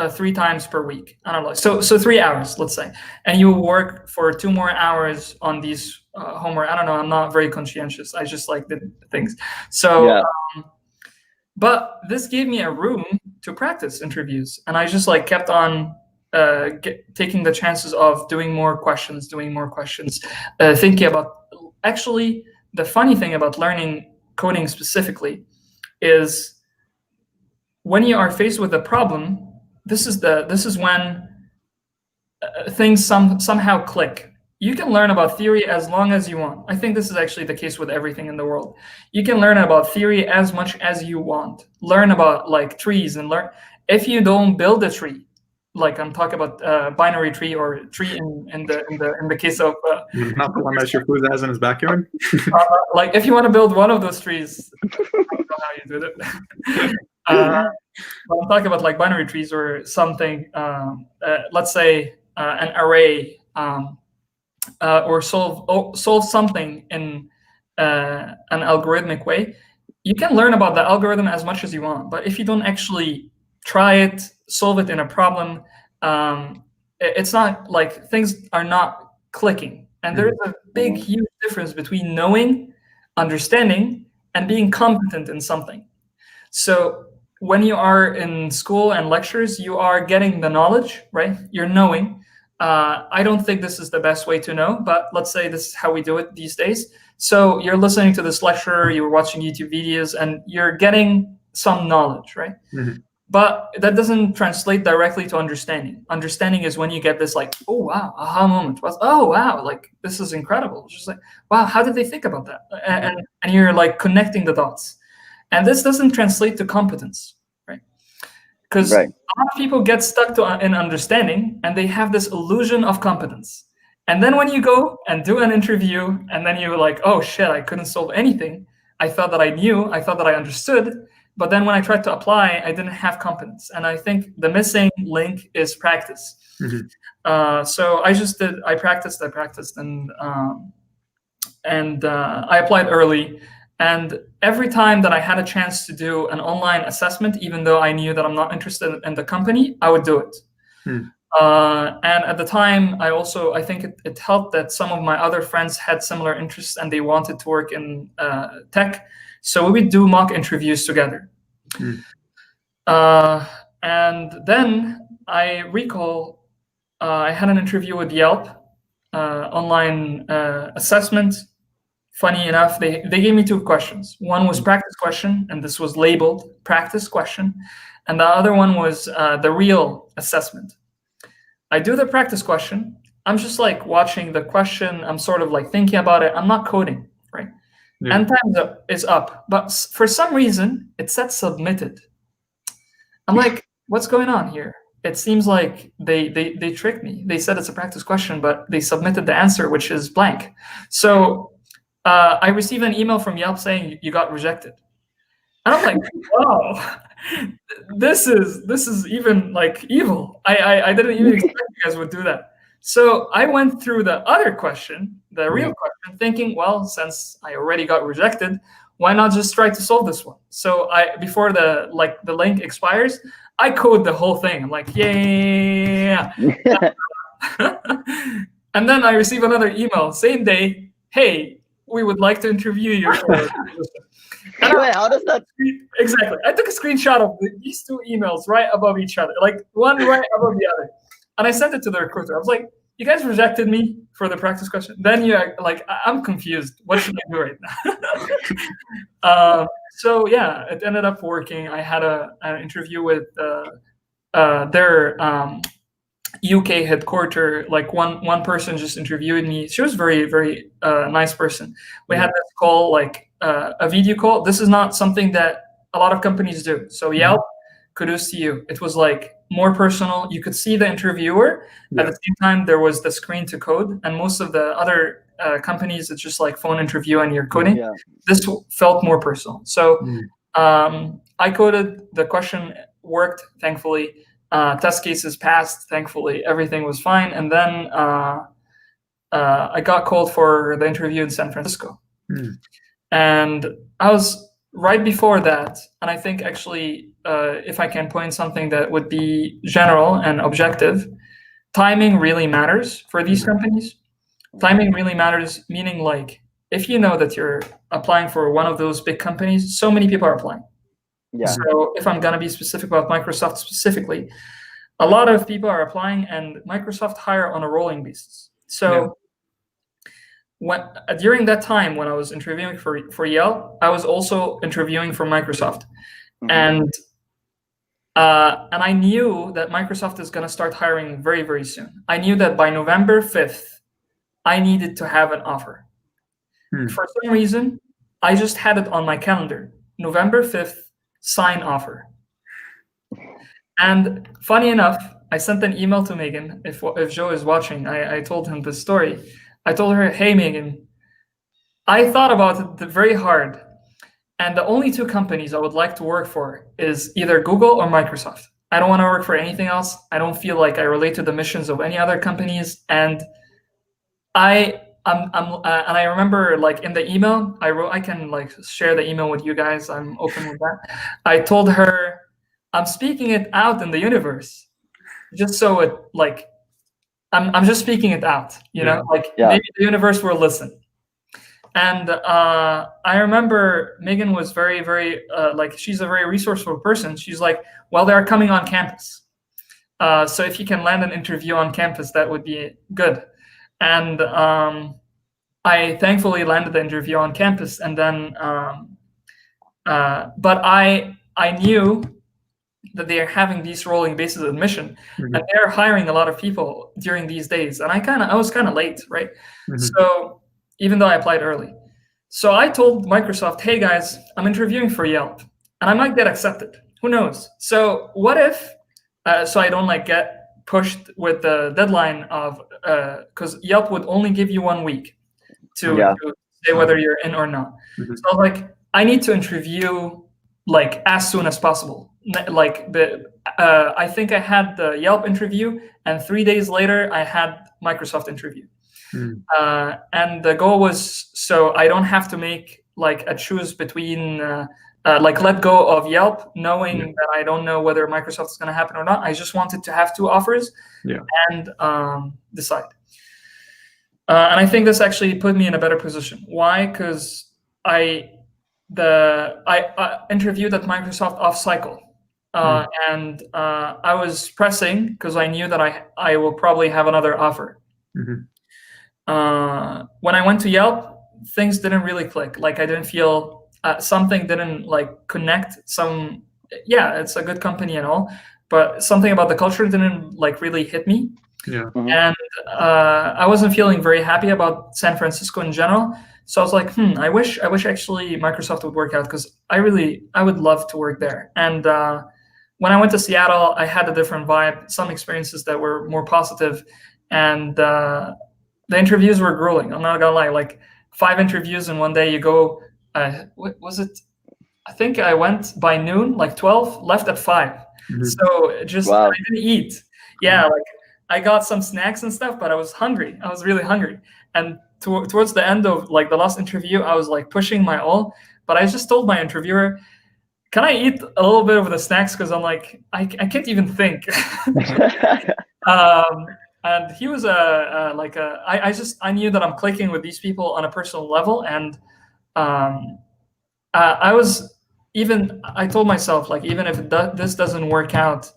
3 times per week. I don't know. So 3 hours, let's say, and you work for 2 more hours on these homework. I don't know. I'm not very conscientious. I just did things. So, but this gave me a room to practice interviews, and I just kept on taking the chances of doing more questions, thinking about. Actually, the funny thing about learning coding specifically is when you are faced with a problem, this is when things somehow click. You can learn about theory as long as you want. I think this is actually the case with everything in the world. You can learn about theory as much as you want. Learn about like trees and learn. If you don't build a tree, like I'm talking about binary tree or tree in the case of not the one that Shafuz has in his backyard. like if you want to build one of those trees, I don't know how you do it. But I'm talking about like binary trees or something. Let's say an array. Or solve something in an algorithmic way, you can learn about the algorithm as much as you want. But if you don't actually try it, solve it in a problem, it's not like things are not clicking. And there is a big, huge difference between knowing, understanding, and being competent in something. So when you are in school and lectures, you are getting the knowledge, right? You're knowing. I don't think this is the best way to know, but let's say this is how we do it these days. So you're listening to this lecture, you're watching YouTube videos, and you're getting some knowledge, right? Mm-hmm. But that doesn't translate directly to understanding. Understanding is when you get this like, oh, wow, aha moment. Oh, wow, like this is incredible. It's just like, wow, how did they think about that? And you're like connecting the dots. And this doesn't translate to competence, right? Because a lot of people get stuck in understanding and they have this illusion of competence. And then when you go and do an interview and then you're like, oh shit, I couldn't solve anything. I thought that I knew, I thought that I understood. But then when I tried to apply, I didn't have competence. And I think the missing link is practice. Mm-hmm. So I practiced, and I applied early. And every time that I had a chance to do an online assessment, even though I knew that I'm not interested in the company, I would do it. And at the time, I think it helped that some of my other friends had similar interests and they wanted to work in tech. So we would do mock interviews together. And then I recall I had an interview with Yelp, online assessment. Funny enough, they gave me two questions. One was practice question, and this was labeled practice question. And the other one was the real assessment. I do the practice question. I'm just like watching the question. I'm sort of like thinking about it. I'm not coding, right? Yeah. And time is up. But for some reason, it said submitted. I'm like, what's going on here? It seems like they tricked me. They said it's a practice question, but they submitted the answer, which is blank. So I received an email from Yelp saying you got rejected. And I'm like, wow, this is even like evil. I didn't even expect you guys would do that. So I went through the other question, the real question, thinking, well, since I already got rejected, why not just try to solve this one? So before the link expires, I code the whole thing. I'm like, yeah. And then I receive another email, same day, hey, we would like to interview you. Wait, how does that? Exactly. I took a screenshot of these two emails right above each other, like one right above the other. And I sent it to the recruiter. I was like, you guys rejected me for the practice question. Then you're like, I'm confused. What should I do right now? So yeah, it ended up working. I had an interview with their UK headquarters. Like one person just interviewed me. She was very, very nice person. We had this call, like a video call. This is not something that a lot of companies do. So Yelp, kudos to you. It was like more personal. You could see the interviewer. At the same time, there was the screen to code. And most of the other companies, it's just like phone interview and you're coding. This felt more personal. So I coded. The question worked, thankfully. Test cases passed, thankfully. Everything was fine. And then I got called for the interview in San Francisco. And I was right before that. And I think actually, if I can point something that would be general and objective, timing really matters for these companies. Timing really matters, meaning like, if you know that you're applying for one of those big companies, so many people are applying. So if I'm going to be specific about Microsoft specifically, a lot of people are applying and Microsoft hire on a rolling basis. So during that time when I was interviewing for Yelp, I was also interviewing for Microsoft. And And I knew that Microsoft is going to start hiring very, very soon. I knew that by November 5th, I needed to have an offer. For some reason, I just had it on my calendar. November 5th, sign offer. And funny enough, I sent an email to Megan. If Joe is watching, I told him this story. I told her, hey, Megan, I thought about it very hard. And the only two companies I would like to work for is either Google or Microsoft. I don't want to work for anything else. I don't feel like I relate to the missions of any other companies. And and I remember, like, in the email I wrote, I can like share the email with you guys. I'm open with that. I told her I'm speaking it out in the universe, just so it like I'm just speaking it out. You know, like maybe the universe will listen. And I remember Megan was very, very, like, she's a very resourceful person. She's like, well, they're coming on campus. So if you can land an interview on campus, that would be good. And I thankfully landed the interview on campus. And then, but I knew that they are having these rolling basis admission, and they're hiring a lot of people during these days. And I was kind of late, right? So even though I applied early. So I told Microsoft, hey guys, I'm interviewing for Yelp and I might get accepted. Who knows? So what if, so I don't like get pushed with the deadline of, because Yelp would only give you 1 week to say whether you're in or not. So I was like, I need to interview like as soon as possible. Like I think I had the Yelp interview and 3 days later I had Microsoft interview. And the goal was so I don't have to make like a choose between like let go of Yelp, knowing that I don't know whether Microsoft is going to happen or not. I just wanted to have 2 offers and decide. And I think this actually put me in a better position. Why? Because I interviewed at Microsoft off cycle. And I was pressing because I knew that I will probably have another offer. When I went to Yelp, things didn't really click. Like I didn't feel something didn't like connect. It's a good company and all, but something about the culture didn't like really hit me. And I wasn't feeling very happy about San Francisco in general. So I was like, I wish actually Microsoft would work out, because I would love to work there. And when I went to Seattle, I had a different vibe, some experiences that were more positive, and the interviews were grueling. I'm not gonna lie, like 5 interviews in one day. You go, what was it? I think I went by noon, like 12, left at 5. So I didn't eat. Like I got some snacks and stuff, but I was hungry. I was really hungry. And towards the end of like the last interview, I was like pushing my all, but I just told my interviewer, can I eat a little bit of the snacks? Because I'm like, I can't even think. And he was I knew that I'm clicking with these people on a personal level. And I told myself, like, even if this doesn't work out,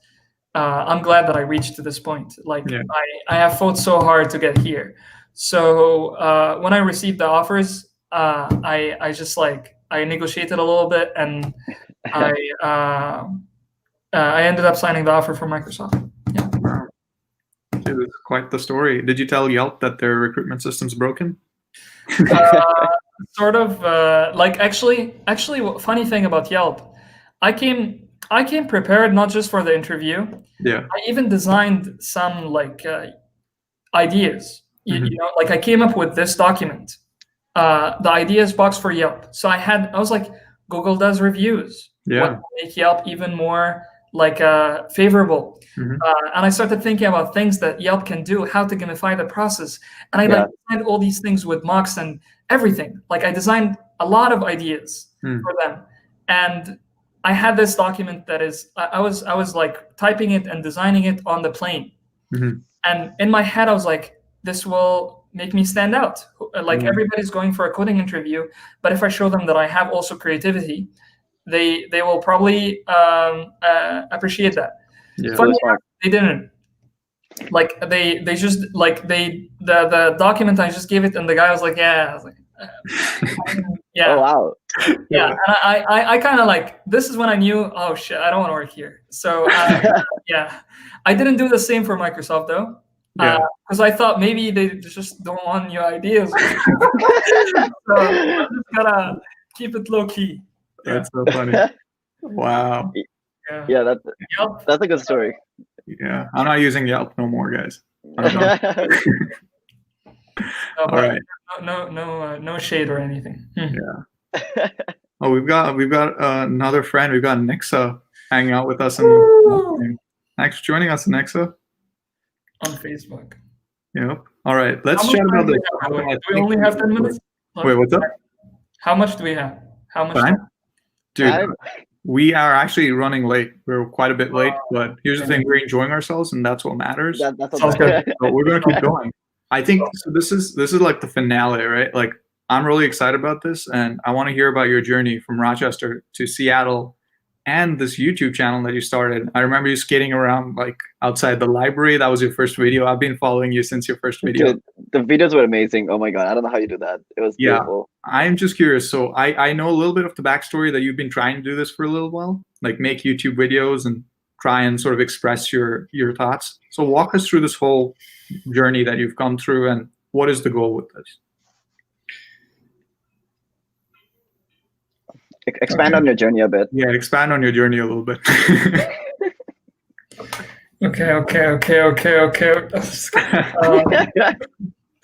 I'm glad that I reached to this point. Like I have fought so hard to get here. So when I received the offers, I just like, I negotiated a little bit, and I ended up signing the offer from Microsoft. It was quite the story. Did you tell Yelp that their recruitment system's broken? Sort of. Like actually, funny thing about Yelp, I came prepared not just for the interview. I even designed some like ideas. You know, like I came up with this document, the ideas box for Yelp. So I was like, Google does reviews. What will make Yelp even more like favorable? And I started thinking about things that Yelp can do, how to gamify the process. And I designed all these things with mocks and everything. Like I designed a lot of ideas for them. And I had this document that is, I was like typing it and designing it on the plane. And in my head, I was like, this will make me stand out. Like everybody's going for a coding interview, but if I show them that I have also creativity, they will probably appreciate that. Funny enough, they didn't. Like they just like the document, I just gave it, and the guy was like, I was like, Yeah. Oh wow. Yeah, and I kind of like, this is when I knew, oh shit, I don't want to work here. So yeah, I didn't do the same for Microsoft though, Yeah. because I thought maybe they just don't want new ideas. So I just gotta keep it low key. That's so funny. Wow. Yeah. Yeah, that's Yep. a good story. Yeah. I'm not using Yelp no more, guys. I'm done. No, All right. no shade or anything. Oh, we've got another friend. We've got Nixa hanging out with us. Thanks for joining us, Nixa. On Facebook. Yep. All right. Let's How much chat time about do this. we have, by the way? Do we only have 10 minutes? Wait, what's up? How much do we have? How much Time? time? Dude, we are actually running late. We're quite a bit late, but here's the thing: we're enjoying ourselves, and that's what matters. That's Sounds good. So we're gonna keep going. I think so. This is like the finale, right? Like I'm really excited about this, and I want to hear about your journey from Rochester to Seattle, and this YouTube channel that you started. I remember you skating around like outside the library. That was your first video. I've been following you since your first video. Dude, the videos were amazing. Oh my god, I don't know how you do that. It was beautiful. I'm just curious. So I know a little bit of the backstory that you've been trying to do this for a little while, like make YouTube videos and try and sort of express your thoughts. So walk us through this whole journey that you've come through, and what is the goal with this? Expand on your journey a bit. Yeah, expand on your journey a little bit. Okay.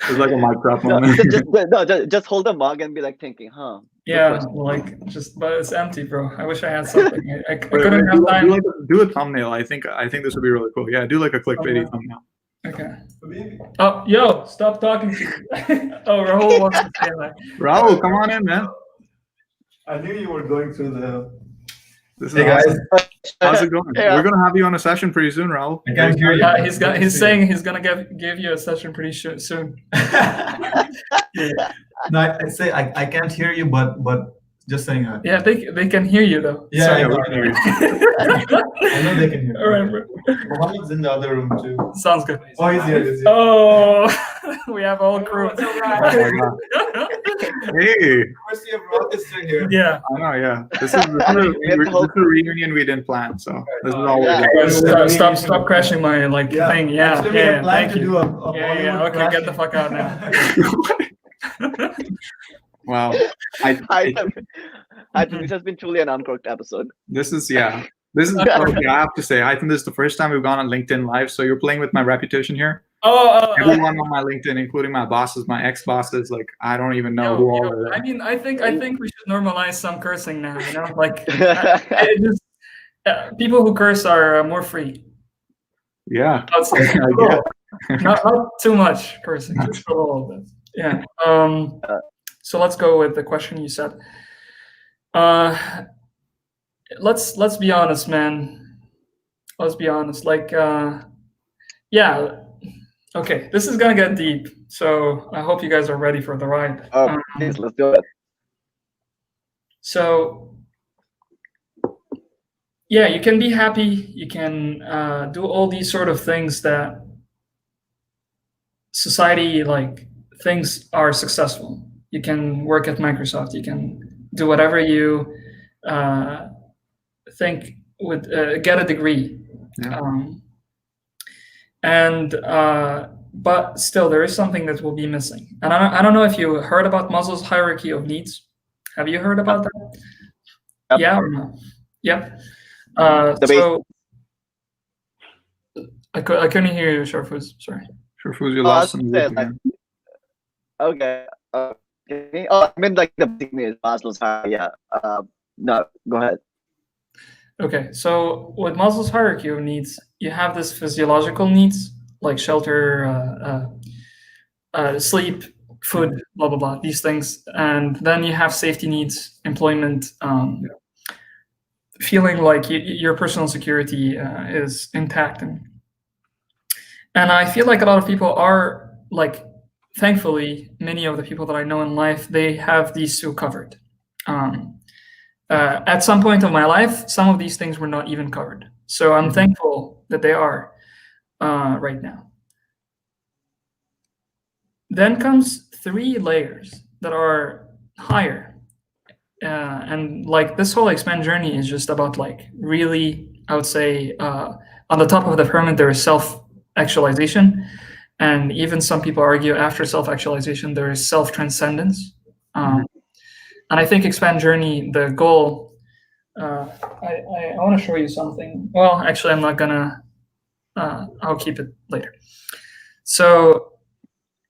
It's like a mic drop No, moment. just hold the mug and be like thinking, huh? Yeah, like but it's empty, bro. I wish I had something. I couldn't have time. Do a thumbnail. I think this would be really cool. Yeah, do like a clickbaity thumbnail. Okay. Oh, yo, stop talking to me. Oh, Rahul wants to say that. Rahul, come on in, man. I knew you were going through the. This is Hey guys, awesome. How's it going? Yeah. We're gonna have you on a session pretty soon, Rahul. I can't hear you. He's saying he's gonna give you a session pretty soon. No, I say I can't hear you, but just saying. Yeah, they can hear you though. Yeah, Sorry. we can hear you. I know they can hear. All right, bro. Mohammed's in the other room too. Sounds good. Oh, he's here. He's here. Oh, we have a whole crew. Hey, University of Rochester here. Yeah. I know. Yeah, this is a reunion we didn't plan. So this is all we're Yeah. doing. Stop crashing my thing. Yeah. Actually, we had planned Thank to you. do a Yeah. Bollywood Okay, get the crash. fuck out now. Wow. This has been truly an Uncorked episode. This is okay, I have to say, I think this is the first time we've gone on LinkedIn Live. So you're playing with my reputation here. Everyone on my LinkedIn, including my bosses, my ex-bosses, like I don't even know who all are there. I mean, I think we should normalize some cursing now. You know, like it just, people who curse are more free. Yeah. Not too much cursing, just a little bit. Yeah. So let's go with the question you said. Let's be honest, man. Let's be honest. Like, yeah. Okay, this is gonna get deep. So I hope you guys are ready for the ride. Please, let's do it. So, yeah, you can be happy. You can do all these sort of things that society like thinks are successful. You can work at Microsoft. You can do whatever you think would get a degree. Yeah. But still, there is something that will be missing. And I don't know if you heard about Maslow's hierarchy of needs. Have you heard about that? Yep. Yeah or no? Yep. The I couldn't hear you, Sharfuz. Sorry. Sharfuz, you lost some. Okay. Okay. Oh, I mean, like the basic needs, Maslow's hierarchy. Yeah. No, go ahead. Okay, so with Maslow's hierarchy of needs, you have this physiological needs like shelter, sleep, food, blah blah blah, these things, and then you have safety needs, employment, feeling like your personal security is intact, and I feel like a lot of people are like, thankfully, many of the people that I know in life, they have these two covered. At some point of my life, some of these things were not even covered. So I'm thankful that they are right now. Then comes 3 layers that are higher. and like this whole expand journey is just about like really, I would say, on the top of the pyramid there is self-actualization, and even some people argue after self-actualization there is self-transcendence. And I think expand journey, the goal, I want to show you something. Well, actually, I'm not gonna. I'll keep it later. So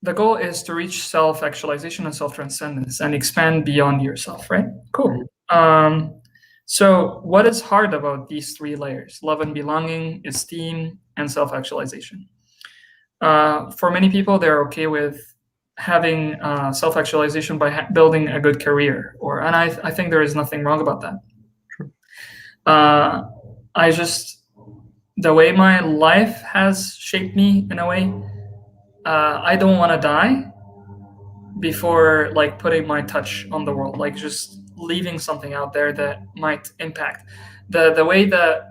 the goal is to reach self-actualization and self-transcendence and expand beyond yourself, right? Cool. So what is hard about these three layers? Love and belonging, esteem, and self-actualization. For many people, they're okay with having self-actualization by building a good career, and I think there is nothing wrong about that. The way my life has shaped me in a way, I don't want to die before like putting my touch on the world, like just leaving something out there that might impact the way that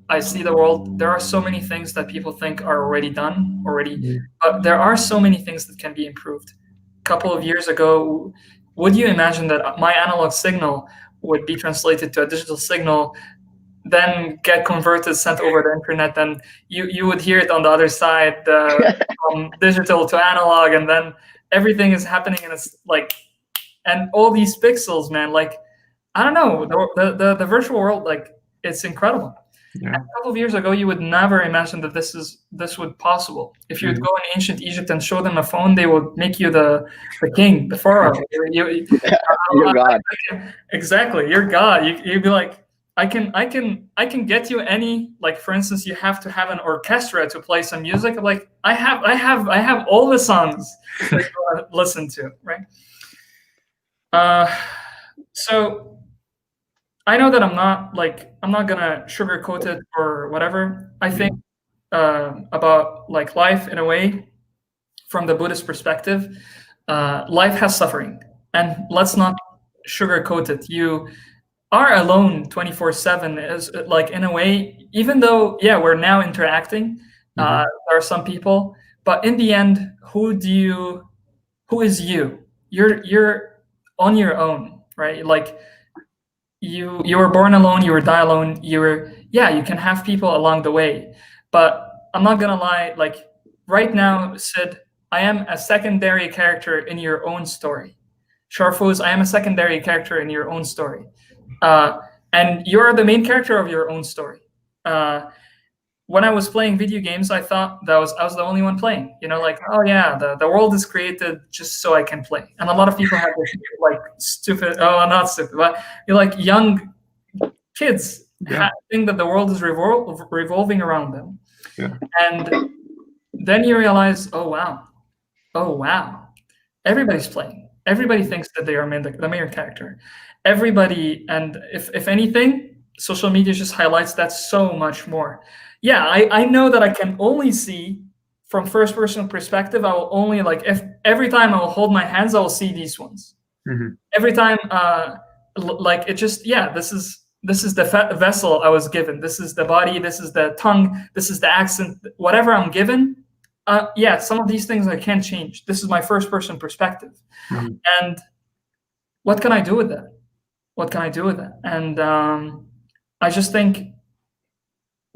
I see the world. There are so many things that people think are already done already, but there are so many things that can be improved. A couple of years ago, would you imagine that my analog signal would be translated to a digital signal, then get converted, sent over the internet, and you would hear it on the other side, from digital to analog, and then everything is happening, and it's like, and all these pixels, man, like, I don't know, the virtual world, like, it's incredible. Yeah. A couple of years ago, you would never imagine that this would possible. If you would go in ancient Egypt and show them a phone, they would make you the king, the pharaoh. You're God. Exactly, you're God. You'd be like, I can get you any, like, for instance, you have to have an orchestra to play some music. Like, I have all the songs that you want to listen to, right? So I know that I'm not gonna sugarcoat it or whatever. I think about like life in a way, from the Buddhist perspective, life has suffering, and let's not sugarcoat it. You are alone 24/7, is like, in a way, even though, yeah, we're now interacting, there are some people, but in the end, who is you? You're on your own, right? Like, you were born alone, you will die alone, you can have people along the way, but I'm not gonna lie, like, right now, Sid, I am a secondary character in your own story. Sharfuz, I am a secondary character in your own story. And you're the main character of your own story. When I was playing video games, I thought I was the only one playing. You know, like, oh yeah, the world is created just so I can play. And a lot of people have this, like, stupid, not stupid, but you're like young kids think that the world is revolving around them. Yeah. And then you realize, oh wow, everybody's playing. Everybody thinks that they are the main character. Everybody, and if anything, social media just highlights that so much more. Yeah, I know that I can only see from first person perspective. I will only, like, if every time I will hold my hands, I will see these ones. Every time, like, it just, this is the vessel I was given. This is the body. This is the tongue. This is the accent. Whatever I'm given. Some of these things I can't change. This is my first person perspective. And what can I do with that? And I just think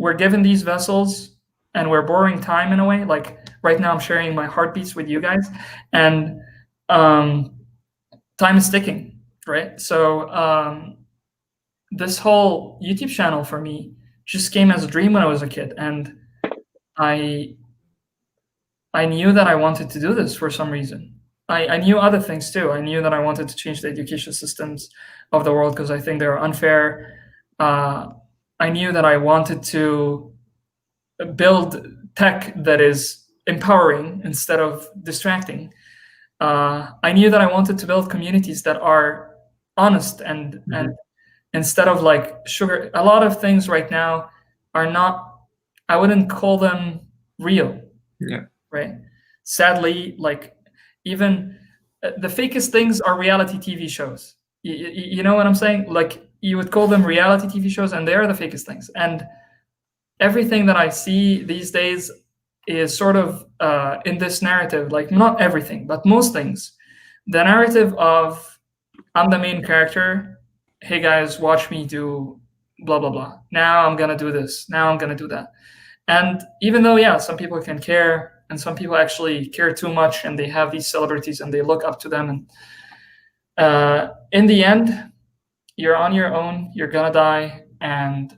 we're given these vessels and we're borrowing time in a way. Like, right now I'm sharing my heartbeats with you guys, and time is ticking, right? So this whole YouTube channel for me just came as a dream when I was a kid, and I knew that I wanted to do this for some reason. I knew other things too. I knew that I wanted to change the education systems of the world because I think they're unfair. I knew that I wanted to build tech that is empowering instead of distracting. I knew that I wanted to build communities that are honest and instead of, like, sugar. A lot of things right now are not, I wouldn't call them real. Yeah. Right. Sadly, like, even the fakest things are reality TV shows. You know what I'm saying? Like, you would call them reality TV shows, and they are the fakest things. And everything that I see these days is sort of in this narrative, like, not everything, but most things. The narrative of I'm the main character, hey guys, watch me do blah blah blah. Now I'm gonna do this. Now I'm gonna do that. And even though, yeah, some people can care, and some people actually care too much, and they have these celebrities and they look up to them, and in the end, you're on your own. You're gonna die, and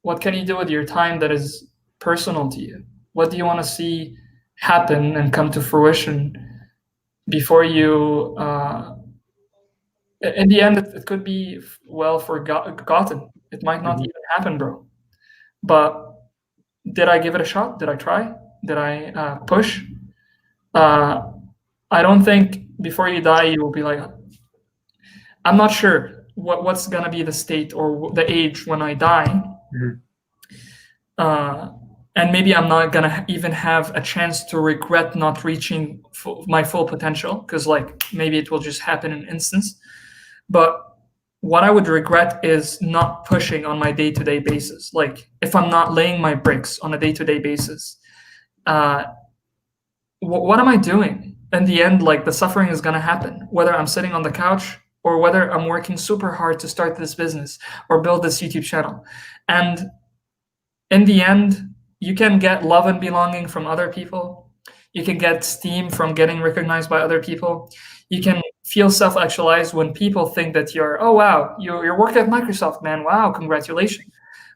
what can you do with your time that is personal to you? What do you want to see happen and come to fruition before you? In the end, it could be well forgotten. It might not even happen, bro. But did I give it a shot? Did I try? Did I push? I don't think before you die you will be like, I'm not sure what's gonna be the state or the age when I die. And maybe I'm not gonna even have a chance to regret not reaching my full potential, because like maybe it will just happen in an instance. But what I would regret is not pushing on my day-to-day basis. Like if I'm not laying my bricks on a day-to-day basis, what am I doing? In the end, like the suffering is gonna happen, whether I'm sitting on the couch or whether I'm working super hard to start this business or build this YouTube channel. And in the end, you can get love and belonging from other people. You can get steam from getting recognized by other people. You can feel self-actualized when people think that you're, oh, wow, you're working at Microsoft, man. Wow, congratulations.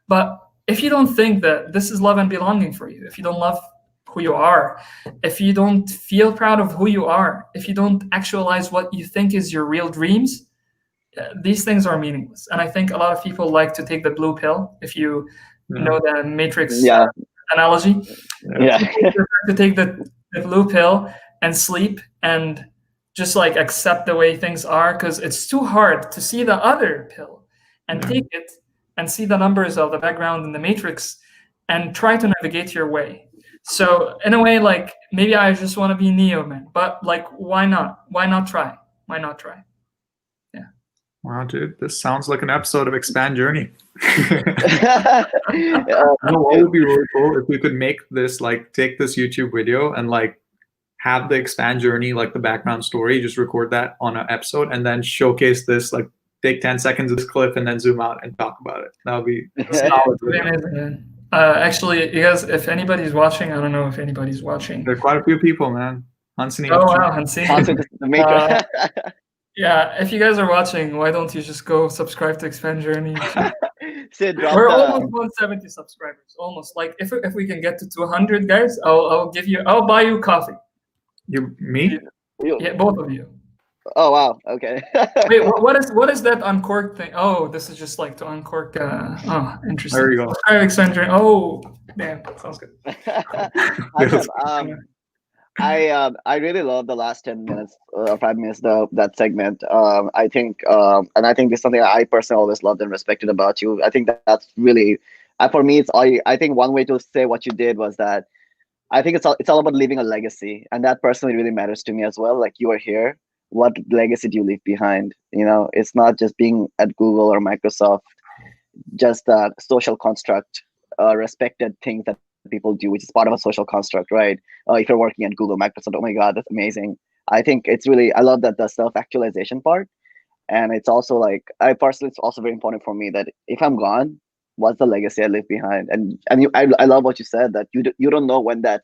But if you don't think that this is love and belonging for you, if you don't love who you are, if you don't feel proud of who you are, if you don't actualize what you think is your real dreams, these things are meaningless. And I think a lot of people like to take the blue pill, if you know the Matrix analogy. To take the blue pill and sleep and just like accept the way things are, because it's too hard to see the other pill and take it and see the numbers of the background in the Matrix and try to navigate your way. So in a way, like maybe I just want to be Neo, man, but like why not? Why not try? Why not try? Yeah. Wow, dude, this sounds like an episode of Expand Journey. Yeah. You know what would be really cool if we could make this, like, take this YouTube video and like have the Expand Journey, like the background story, just record that on an episode and then showcase this, like take 10 seconds of this clip and then zoom out and talk about it. That would be solid. Amazing. Actually, you guys, if anybody's watching, I don't know if anybody's watching. There are quite a few people, man. Hansini. Oh wow, Hansini. Yeah, if you guys are watching, why don't you just go subscribe to Expand Journey? We're almost 170 subscribers. Almost. Like if we can get to 200 guys, I'll buy you coffee. Me? Yeah, both of you. Oh wow. Okay. Wait, what is that Uncorked thing? Oh, this is just like to uncork. Interesting. There you go. Expand Journey. Oh, damn, sounds good. I really love the last 10 minutes or 5 minutes that segment. I think and I think this is something I personally always loved and respected about you. I think that's really for me. I think one way to say what you did was that I think it's all about leaving a legacy, and that personally really matters to me as well. Like you are here, what legacy do you leave behind? You know, it's not just being at Google or Microsoft, just a social construct, respected things that people do, which is part of a social construct, right? If you're working at Google, Microsoft, oh my God, that's amazing. I think it's really, I love that the self-actualization part. And it's also like, I personally, it's also very important for me that if I'm gone, what's the legacy I leave behind? And I love what you said, that you don't know when that,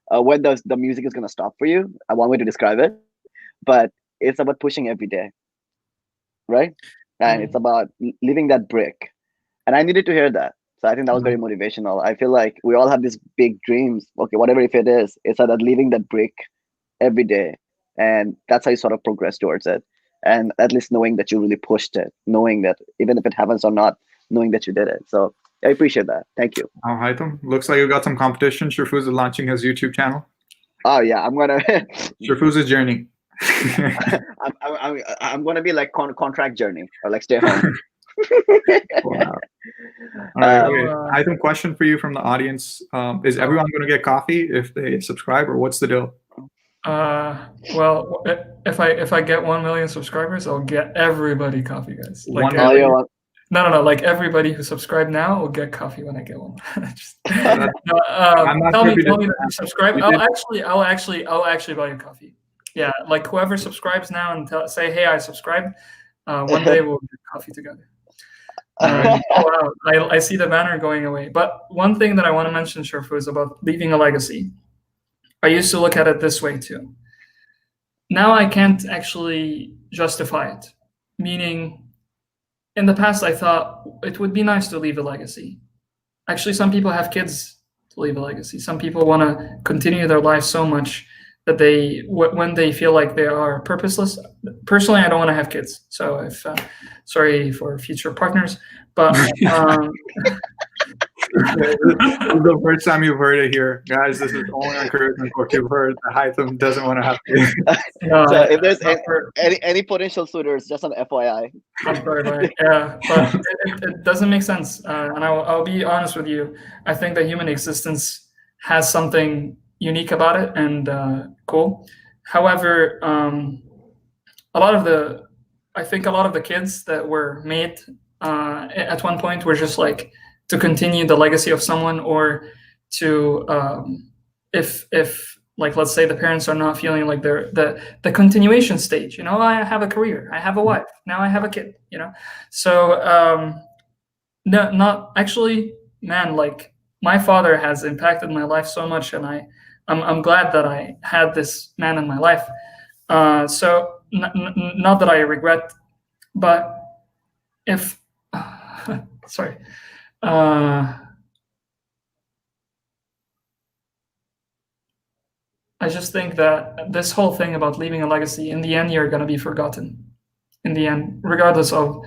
when the music is going to stop for you. One way to describe it, but it's about pushing every day, right? And it's about leaving that brick. And I needed to hear that. So I think that was very motivational. I feel like we all have these big dreams. Okay, whatever if it is, it's about leaving that brick every day. And that's how you sort of progress towards it. And at least knowing that you really pushed it, knowing that even if it happens or not, knowing that you did it. So I appreciate that. Thank you. Oh, Haytham, looks like you got some competition. Shurfuz is launching his YouTube channel. Oh yeah, I'm gonna Shurfuz's journey. I'm gonna be like contract journey or like stay home. Wow. All right, okay. Haytham, question for you from the audience: is everyone going to get coffee if they subscribe, or what's the deal? Well, if I get 1 million subscribers, I'll get everybody coffee, guys. Like no, like everybody who subscribed now will get coffee when I get one. Tell me that you subscribe. I'll actually buy you coffee. Yeah, like whoever subscribes now and say, hey, I subscribed, One day we'll get coffee together. Oh, wow, I see the banner going away. But one thing that I want to mention, Sharfu, is about leaving a legacy. I used to look at it this way too. Now I can't actually justify it. Meaning, in the past, I thought it would be nice to leave a legacy. Actually, some people have kids to leave a legacy. Some people want to continue their life so much that when they feel like they are purposeless. Personally, I don't want to have kids. So if sorry for future partners, but This is the first time you've heard it here, guys. This is only encouragement what you've heard. The Haytham doesn't want to have kids. So if there's any potential suitors, just an FYI. I'm sorry, but yeah, but it doesn't make sense. And I'll be honest with you. I think that human existence has something unique about it and cool. However, I think a lot of the kids that were made at one point were just like to continue the legacy of someone, or to if like, let's say the parents are not feeling like they're the continuation stage, I have a career, I have a wife, now I have a kid, so no, not actually, man, like my father has impacted my life so much, and I'm glad that I had this man in my life, so not that I regret, but if sorry, I just think that this whole thing about leaving a legacy, in the end, you're going to be forgotten. In the end, regardless of,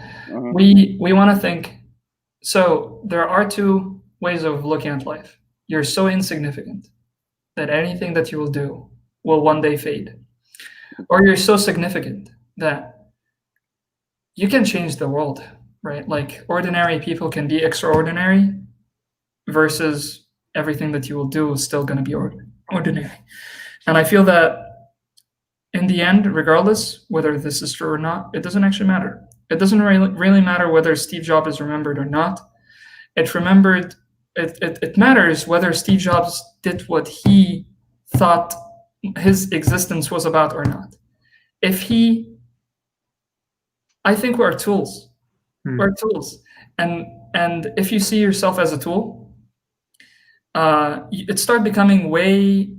we want to think. So there are two ways of looking at life. You're so insignificant that anything that you will do will one day fade, or you're so significant that you can change the world, right? Like ordinary people can be extraordinary, versus everything that you will do is still going to be ordinary. And I feel that in the end, regardless whether this is true or not, it doesn't actually matter. It doesn't really matter whether Steve Jobs is remembered or not. It matters whether Steve Jobs did what he thought his existence was about or not. I think we're tools. We're tools. And if you see yourself as a tool, it starts becoming way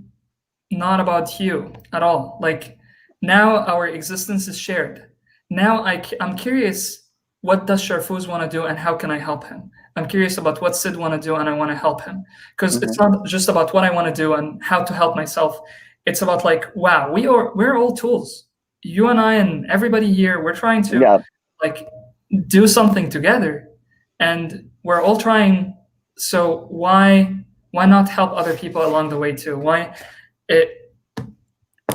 not about you at all. Like now our existence is shared. Now I'm curious, what does Sharfuz want to do and how can I help him? I'm curious about what Sid want to do and I want to help him. Because it's not just about what I want to do and how to help myself. It's about like, wow, we're all tools. You and I and everybody here, we're trying to like do something together, and we're all trying. So why not help other people along the way too?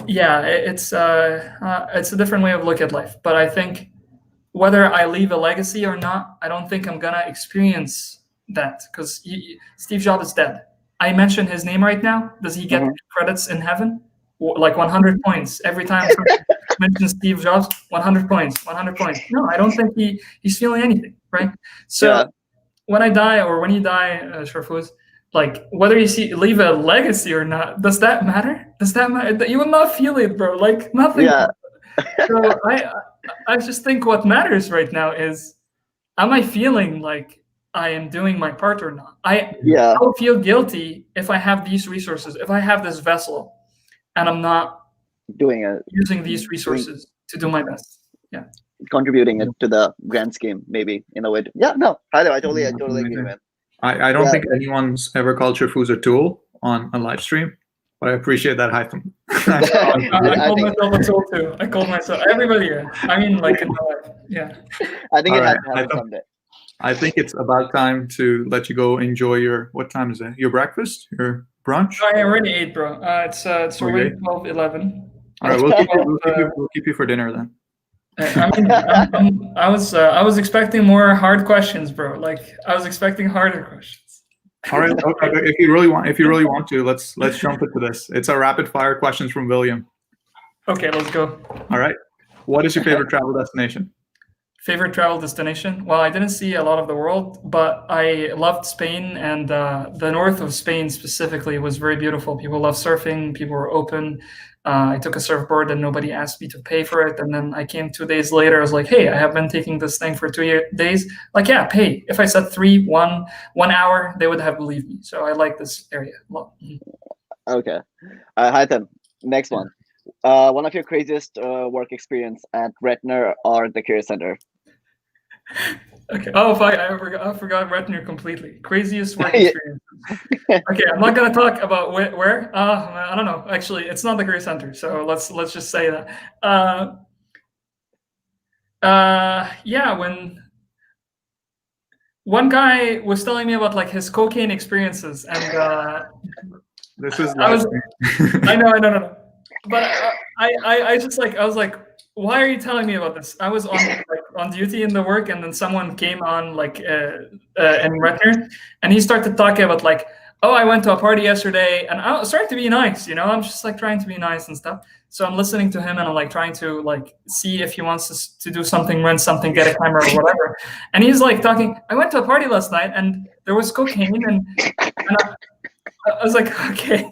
It's a different way of looking at life. But I think whether I leave a legacy or not, I don't think I'm gonna experience that, because Steve Jobs is dead. I mention his name right now. Does he get credits in heaven? Like 100 points every time someone mentions Steve Jobs? 100 points, 100 points. No, I don't think he's feeling anything, right? So when I die, or when you die, Sharfuz, like whether you leave a legacy or not, does that matter? Does that matter? You will not feel it, bro. Like nothing. Yeah. So I just think what matters right now is, am I feeling like I am doing my part or not? I will feel guilty if I have these resources, if I have this vessel, and I'm not using these resources to do my best. Yeah. Contributing it to the grand scheme, maybe in a way. I totally agree, man. I don't think anyone's ever called Sharfuz a tool on a live stream, but I appreciate that, Haytham. I called myself a tool too. I called myself, everybody. I mean, like in my life. Yeah. I think it right, happens someday. I think it's about time to let you go enjoy what time is it? Your breakfast? Your brunch? I already ate, bro. It's already 12:11. All right, we'll keep you for dinner then. I mean, I was expecting more hard questions, bro. Like I was expecting harder questions. All right, okay. If you really want to, let's jump into this. It's a rapid fire questions from William. Okay, let's go. All right. What is your favorite travel destination? Favorite travel destination? Well, I didn't see a lot of the world, but I loved Spain, and the north of Spain specifically was very beautiful. People love surfing. People were open. I took a surfboard and nobody asked me to pay for it. And then I came 2 days later. I was like, hey, I have been taking this thing for 2 days. Like, yeah, pay. If I said 1 hour, they would have believed me. So I like this area a lot. Okay. Haytham, next one. One of your craziest work experience at Retner or the Career Center? Okay. Oh, I forgot Retner completely. Craziest work experience. Okay, I'm not gonna talk about where. I don't know. Actually, it's not the Career Center, so let's just say that. Yeah, when one guy was telling me about like his cocaine experiences, and This is I was, I know, but I just like I was like, why are you telling me about this? I was on duty in the work, and then someone came on like in Retner, and he started talking about like, oh, I went to a party yesterday, and I was trying to be nice, I'm just like trying to be nice and stuff. So I'm listening to him, and I'm like trying to like see if he wants to do something, rent something, get a camera or whatever. And he's like talking, I went to a party last night, and there was cocaine, and I was like, okay,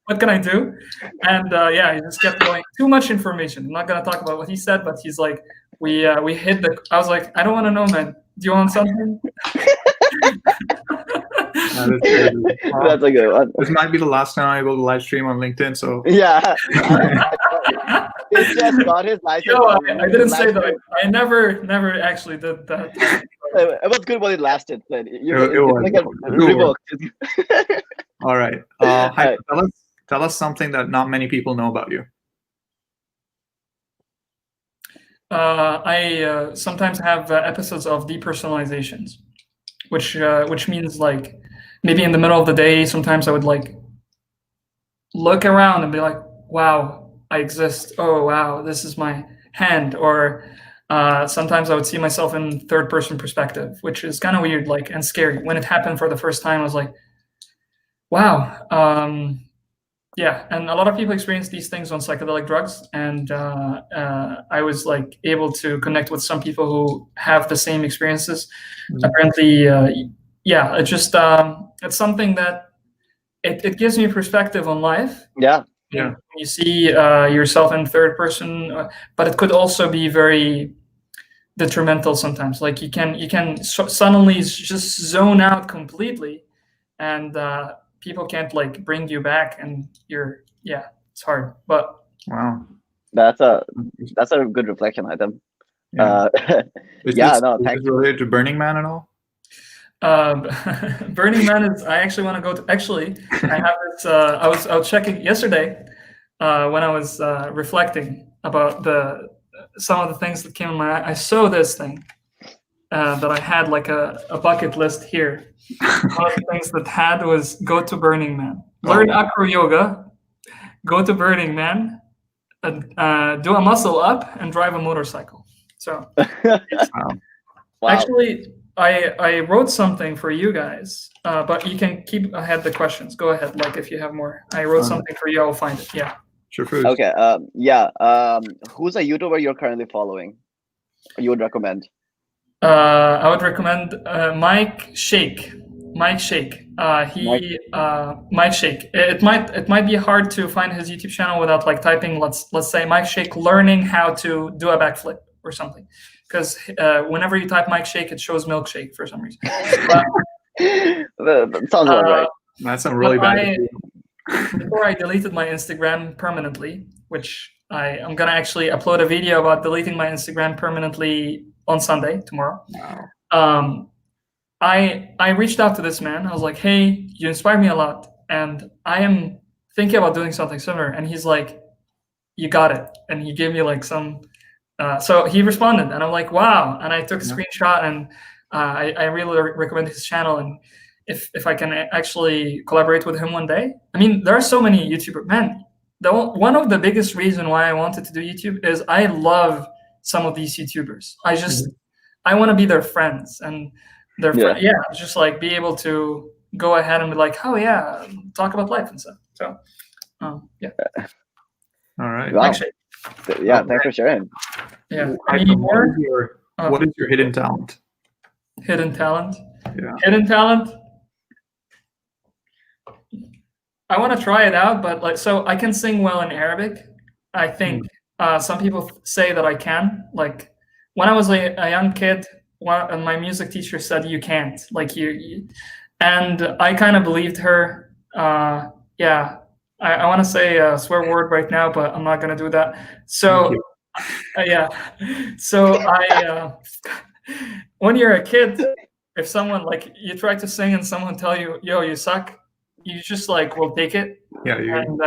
what can I do? And yeah, he just kept going. Too much information. I'm not gonna talk about what he said, but he's like, we hit the. I was like, I don't want to know, man. Do you want something? That's a good one. This might be the last time I will live stream on LinkedIn. So Yeah. He just got his license. Yo, I didn't say that. I never actually did that. It was good while it lasted. But It was. like a revoked. all right. Right. Tell us something that not many people know about you. I sometimes have episodes of depersonalizations, which means like maybe in the middle of the day, sometimes I would like look around and be like, wow, I exist. Oh, wow, this is my hand. Or sometimes I would see myself in third person perspective, which is kind of weird, like, and scary. When it happened for the first time, I was like, wow. Yeah, and a lot of people experience these things on psychedelic drugs, and I was like able to connect with some people who have the same experiences. Apparently, yeah, it's just it's something that it gives me perspective on life. Yeah. Yeah. You see yourself in third person, but it could also be very detrimental sometimes. Like you can suddenly just zone out completely, and people can't like bring you back, and it's hard. But Wow. That's a good reflection item. Yeah. Is Yeah, this, no, is thank this related to Burning Man at all? Burning Man is. I actually want to go to. Actually, I have this. I was checking yesterday when I was reflecting about some of the things that came in my eye. I saw this thing that I had like a bucket list here. One of the things that had was go to Burning Man, learn acro yoga, go to Burning Man, do a muscle up, and drive a motorcycle. So Wow. actually, I wrote something for you guys, but you can keep ahead the questions. Go ahead, like if you have more. I wrote something for you. I'll find it. Yeah. Sure food. Okay. Yeah. Who's a YouTuber you're currently following? You would recommend? I would recommend Mike Shake. Mike Shake. Mike Shake. It might be hard to find his YouTube channel without like typing. Let's say Mike Shake learning how to do a backflip or something. Because whenever you type Mike Shake, it shows milkshake for some reason. That sounds about right. That's some really bad. Before I deleted my Instagram permanently, which I'm gonna actually upload a video about deleting my Instagram permanently on Sunday, tomorrow. Wow. I reached out to this man. I was like, hey, you inspire me a lot, and I am thinking about doing something similar. And he's like, you got it. And he gave me like some. So he responded, and I'm like, wow. And I took a screenshot, and I really recommend his channel. And if I can actually collaborate with him one day, I mean, there are so many YouTubers. Man, one of the biggest reason why I wanted to do YouTube is I love some of these YouTubers. I want to be their friends, and their just like be able to go ahead and be like, oh yeah, talk about life and stuff. So yeah. All right. Wow. Actually, Yeah, thanks for sharing. yeah. Haytham, Any more? What is your hidden talent? Hidden talent? Yeah. Hidden talent? I want to try it out, but like, so I can sing well in Arabic. I think some people say that I can. Like when I was a young kid, my music teacher said you can't. Like and I kind of believed her. Yeah, I want to say a swear word right now, but I'm not gonna do that. So yeah, so when you're a kid, if someone like you try to sing and someone tell you, "Yo, you suck," you just like will take it. Yeah. And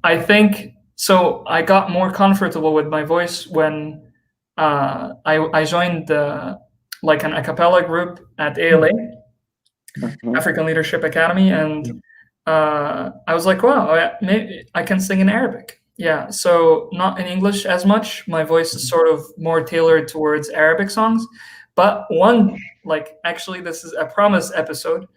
I think so. I got more comfortable with my voice when I joined like an a cappella group at ALA, African Leadership Academy, and I was like, wow, maybe I can sing in Arabic. Yeah, so not in English as much. My voice is sort of more tailored towards Arabic songs. But actually, this is a promise episode.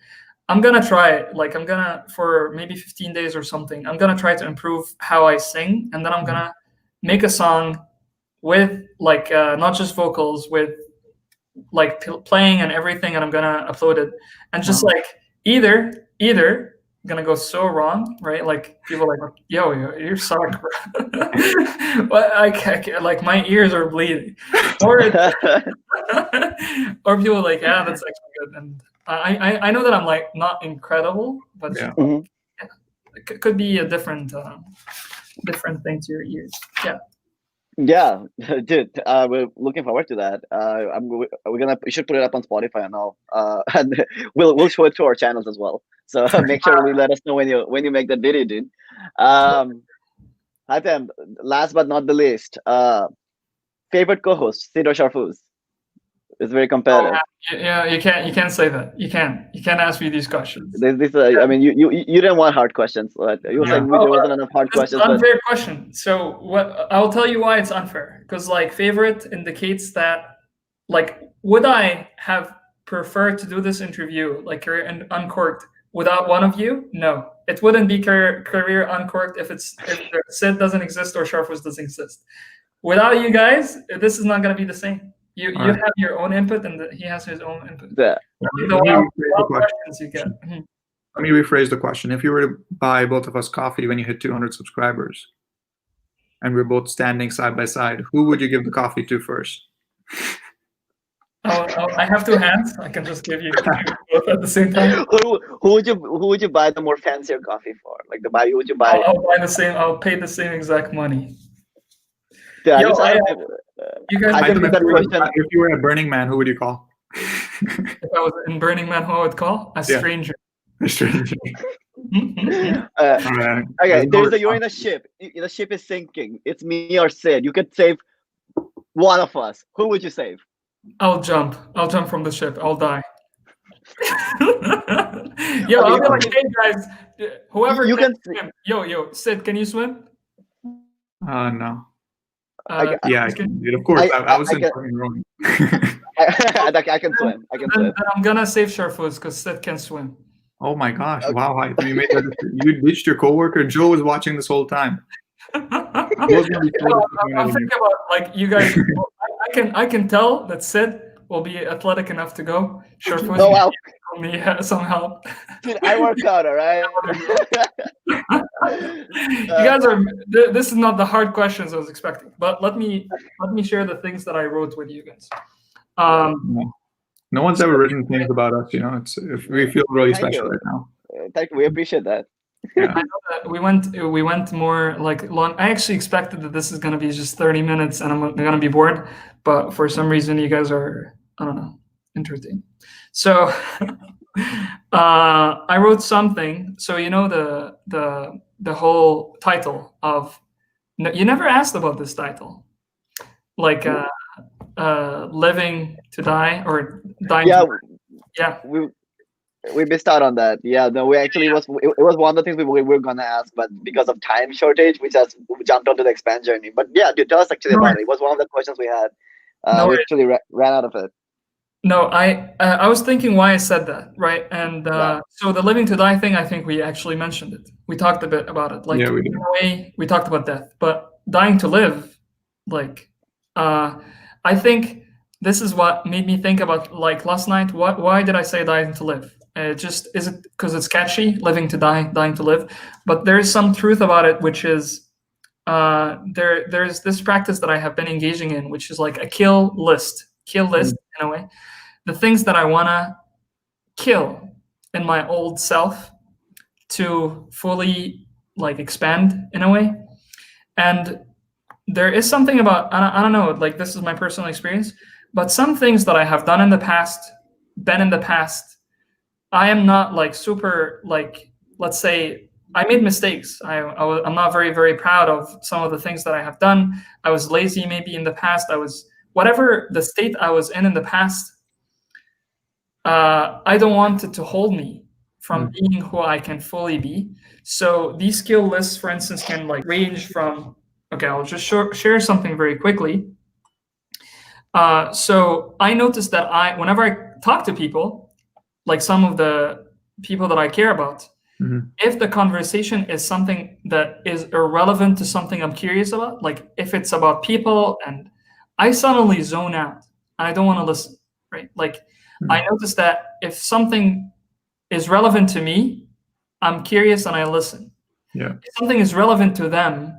I'm gonna try it. Like I'm gonna, for maybe 15 days or something, I'm gonna try to improve how I sing, and then I'm gonna make a song with like not just vocals, with like playing and everything, and I'm gonna upload it. And just like either gonna go so wrong, right? Like people are like, yo, you suck, bro. But I like my ears are bleeding, or or people are like, yeah, that's actually good. And I know that I'm like not incredible, but it could be a different thing to your ears. Yeah. Yeah, dude, we're looking forward to that. We should put it up on Spotify and all, and we'll show it to our channels as well. So make sure you let us know when you make that video, dude. Haytham, last but not the least, favorite co-host, Sid or Sharfuz? It's very competitive. Yeah, you can't say that. You can't ask me these questions. I mean, you didn't want hard questions. But you was like, there wasn't enough hard questions. Unfair question. So what? I'll tell you why it's unfair. Because like favorite indicates that, like, would I have preferred to do this interview like career and Uncorked without one of you? No, it wouldn't be career Uncorked if Sid doesn't exist or Sharfuz doesn't exist. Without you guys, this is not going to be the same. You have your own input, and he has his own input. Yeah. Let me rephrase the question. If you were to buy both of us coffee when you hit 200 subscribers, and we're both standing side by side, who would you give the coffee to first? I have two hands. I can just give you both at the same time. Who would you buy the more fancier coffee for? Like who would you buy? I'll buy the same. I'll pay the same exact money. Yeah, you guys. If you were at Burning Man, who would you call? If I was in Burning Man, who I would call? A stranger. A stranger. Okay, you're in a ship. The ship is sinking. It's me or Sid. You could save one of us. Who would you save? I'll jump from the ship. I'll die. I'll be like, hey guys, whoever you can swim. Yo, Sid, can you swim? No. I can. Of course, I was in wrong. I can swim. Then I'm gonna save Sharfuz because Sid can swim. Oh my gosh! Okay. Wow, you made that. You ditched your coworker. Joe was watching this whole time. I'm thinking about like you guys. I can tell that Sid will be athletic enough to go. Sharfuz need some help. Dude, I work out, all right. You guys are. This is not the hard questions I was expecting, but let me share the things that I wrote with you guys. No one's ever written things about us. You know, we feel really special right now. Thank you. We appreciate that. Yeah. I know that we went more like long. I actually expected that this is going to be just 30 minutes and I'm going to be bored, but for some reason you guys are, I don't know, interesting. So I wrote something. So you know the whole title of. You never asked about this title, like living to die or dying. Yeah. We missed out on that. Yeah, no, it was one of the things we were gonna ask, but because of time shortage, we just jumped onto the expand journey. But yeah, dude, tell us actually about it. It was one of the questions we had. We actually ran out of it. No, I was thinking why I said that, right? And so the living to die thing, I think we actually mentioned it. We talked a bit about it. Like in a way, we talked about death, but dying to live, like I think this is what made me think about, like, last night. Why did I say dying to live? Just, is it because it's catchy, living to die, dying to live? But there is some truth about it, which is there's this practice that I have been engaging in, which is like a kill list in a way. The things that I wanna kill in my old self to fully like expand in a way. And there is something about, I don't know, like, this is my personal experience, but some things that I have done in the past, I am not like super, like, let's say I made mistakes. I'm not very, very proud of some of the things that I have done. I was lazy maybe in the past. I was, whatever the state I was in the past, I don't want it to hold me from being who I can fully be. So these skill lists, for instance, can like range from, okay, I'll just share something very quickly. So I noticed that whenever I talk to people, like some of the people that I care about, if the conversation is something that is irrelevant to something I'm curious about, like if it's about people, and I suddenly zone out and I don't want to listen, right? Like I noticed that if something is relevant to me, I'm curious and I listen. Yeah. If something is relevant to them,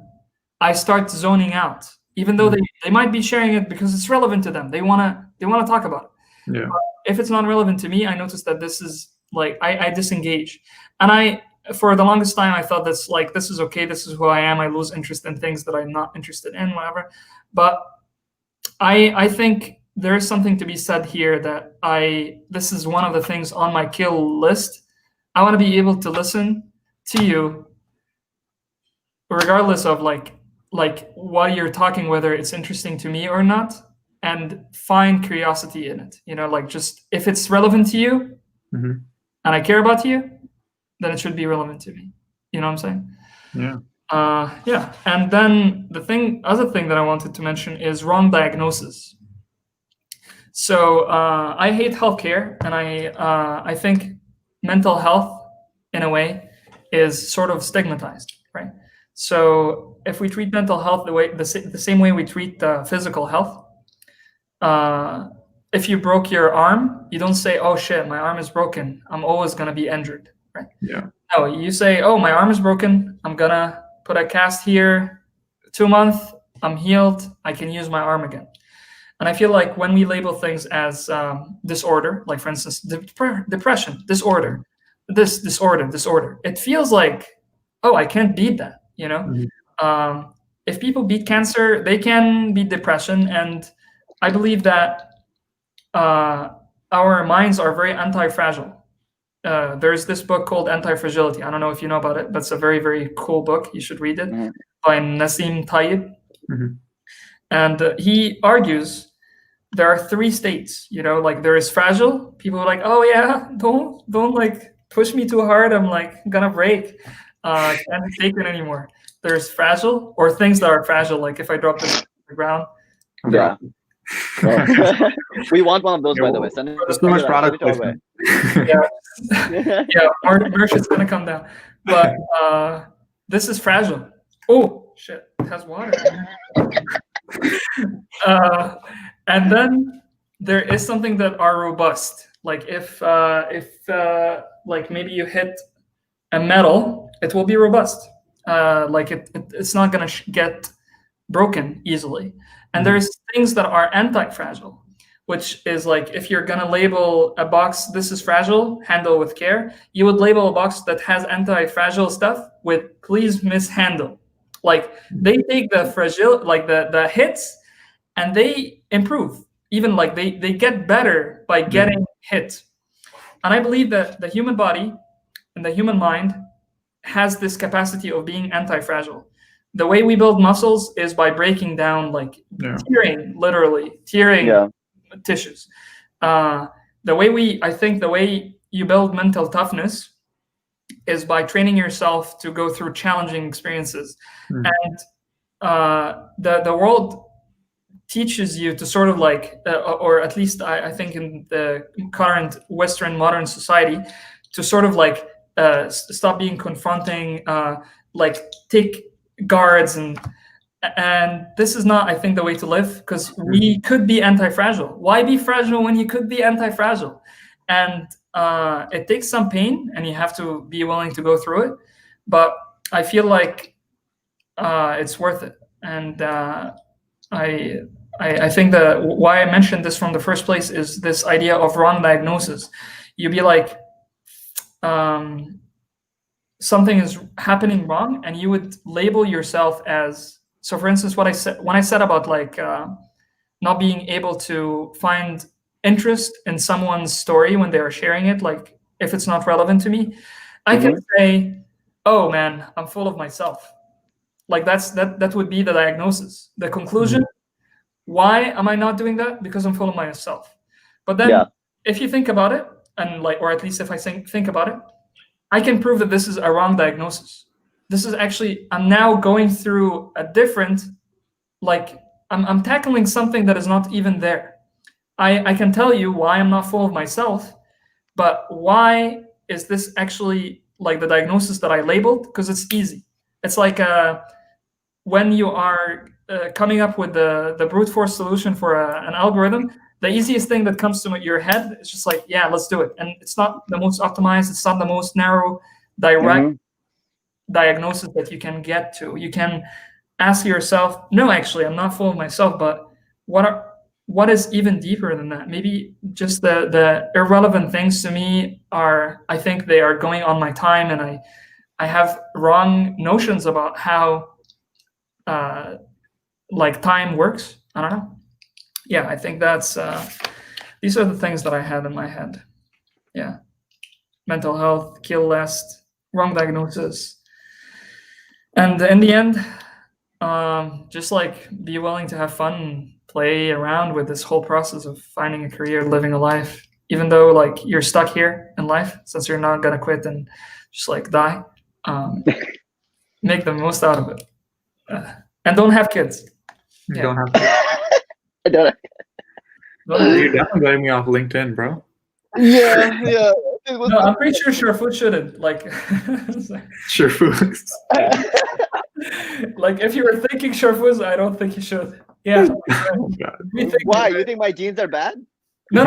I start zoning out, even though they might be sharing it because it's relevant to them. They wanna talk about it. Yeah. But if it's not relevant to me, I notice that this is like I disengage. And for the longest time I thought this is okay, this is who I am. I lose interest in things that I'm not interested in, whatever. But I think there is something to be said here that this is one of the things on my kill list. I want to be able to listen to you regardless of like what you're talking, whether it's interesting to me or not, and find curiosity in it. You know, like, just if it's relevant to you and I care about you, then it should be relevant to me. You know what I'm saying? Yeah. Yeah. And then other thing that I wanted to mention is wrong diagnosis. So I hate healthcare, and I think mental health, in a way, is sort of stigmatized, right? So if we treat mental health the same way we treat physical health, if you broke your arm, you don't say, "Oh shit, my arm is broken, I'm always gonna be injured," right? Yeah. No, you say, "Oh, my arm is broken, I'm gonna put a cast here, 2 months, I'm healed, I can use my arm again." And I feel like when we label things as disorder, like for instance, depression, disorder, disorder, it feels like, oh, I can't beat that, you know? If people beat cancer, they can beat depression. And I believe that our minds are very anti-fragile. There's this book called Anti-Fragility. I don't know if you know about it, but it's a very, very cool book. You should read it, by Nassim Taleb. And he argues there are 3 states, you know, like there is fragile. People are like, "Oh yeah, don't like push me too hard, I'm like gonna break, can't take it anymore." There's fragile, or things that are fragile, like if I drop this to the ground. Yeah. We want one of those, by the way. Send it. There's so much product placement. Yeah, merch is gonna come down. But this is fragile. Oh shit, it has water. And then there is something that are robust. Like if like maybe you hit a metal, it will be robust. Like it's not gonna get broken easily. And there's things that are anti-fragile, which is like, if you're gonna label a box, "This is fragile, handle with care," you would label a box that has anti-fragile stuff with "Please mishandle." Like they take the fragile, like the hits, and they improve. Even like they get better by getting hit. And I believe that the human body and the human mind has this capacity of being anti-fragile. The way we build muscles is by breaking down, like literally tearing tissues. The way you build mental toughness is by training yourself to go through challenging experiences. And the world teaches you to sort of like, or at least I think in the current Western modern society, to sort of like stop being confronting, like take guards and And this is not, I think, the way to live, because we could be anti-fragile. Why be fragile when you could be anti-fragile? And it takes some pain, and you have to be willing to go through it. But I feel like it's worth it. And I think that why I mentioned this from the first place is this idea of wrong diagnosis. You'd be like, something is happening wrong, and you would label yourself as. So, for instance, when I said about like not being able to find interest in someone's story when they are sharing it, like if it's not relevant to me, I can say, "Oh man, I'm full of myself." Like that would be the diagnosis. The conclusion: why am I not doing that? Because I'm full of myself. But then, if you think about it, and like, or at least if I think about it, I can prove that this is a wrong diagnosis. This is actually, I'm now going through a different, like, I'm tackling something that is not even there. I can tell you why I'm not full of myself, but why is this actually like the diagnosis that I labeled? Because it's easy. It's like when you are coming up with the brute force solution for an algorithm, the easiest thing that comes to your head is just like, yeah, let's do it. And it's not the most optimized, it's not the most narrow, direct diagnosis that you can get to. You can ask yourself, no, actually, I'm not full of myself, but what is even deeper than that? Maybe just the irrelevant things to me are, I think they are going on my time, and I have wrong notions about how like time works. I don't know. Yeah, I think that's these are the things that I had in my head. Yeah, mental health, kill less, wrong diagnosis. And in the end, just like be willing to have fun and play around with this whole process of finding a career, living a life, even though like you're stuck here in life, since you're not gonna quit and just like die. Make the most out of it, and don't have kids. You don't have to. I don't. You're definitely letting me off LinkedIn, bro. Yeah. It was No, I'm pretty sure Sharfood shouldn't. Like, Sure foods. like if you were thinking Sharfood, I don't think you should. Yeah. Oh, God. Why? You think my genes are bad? No.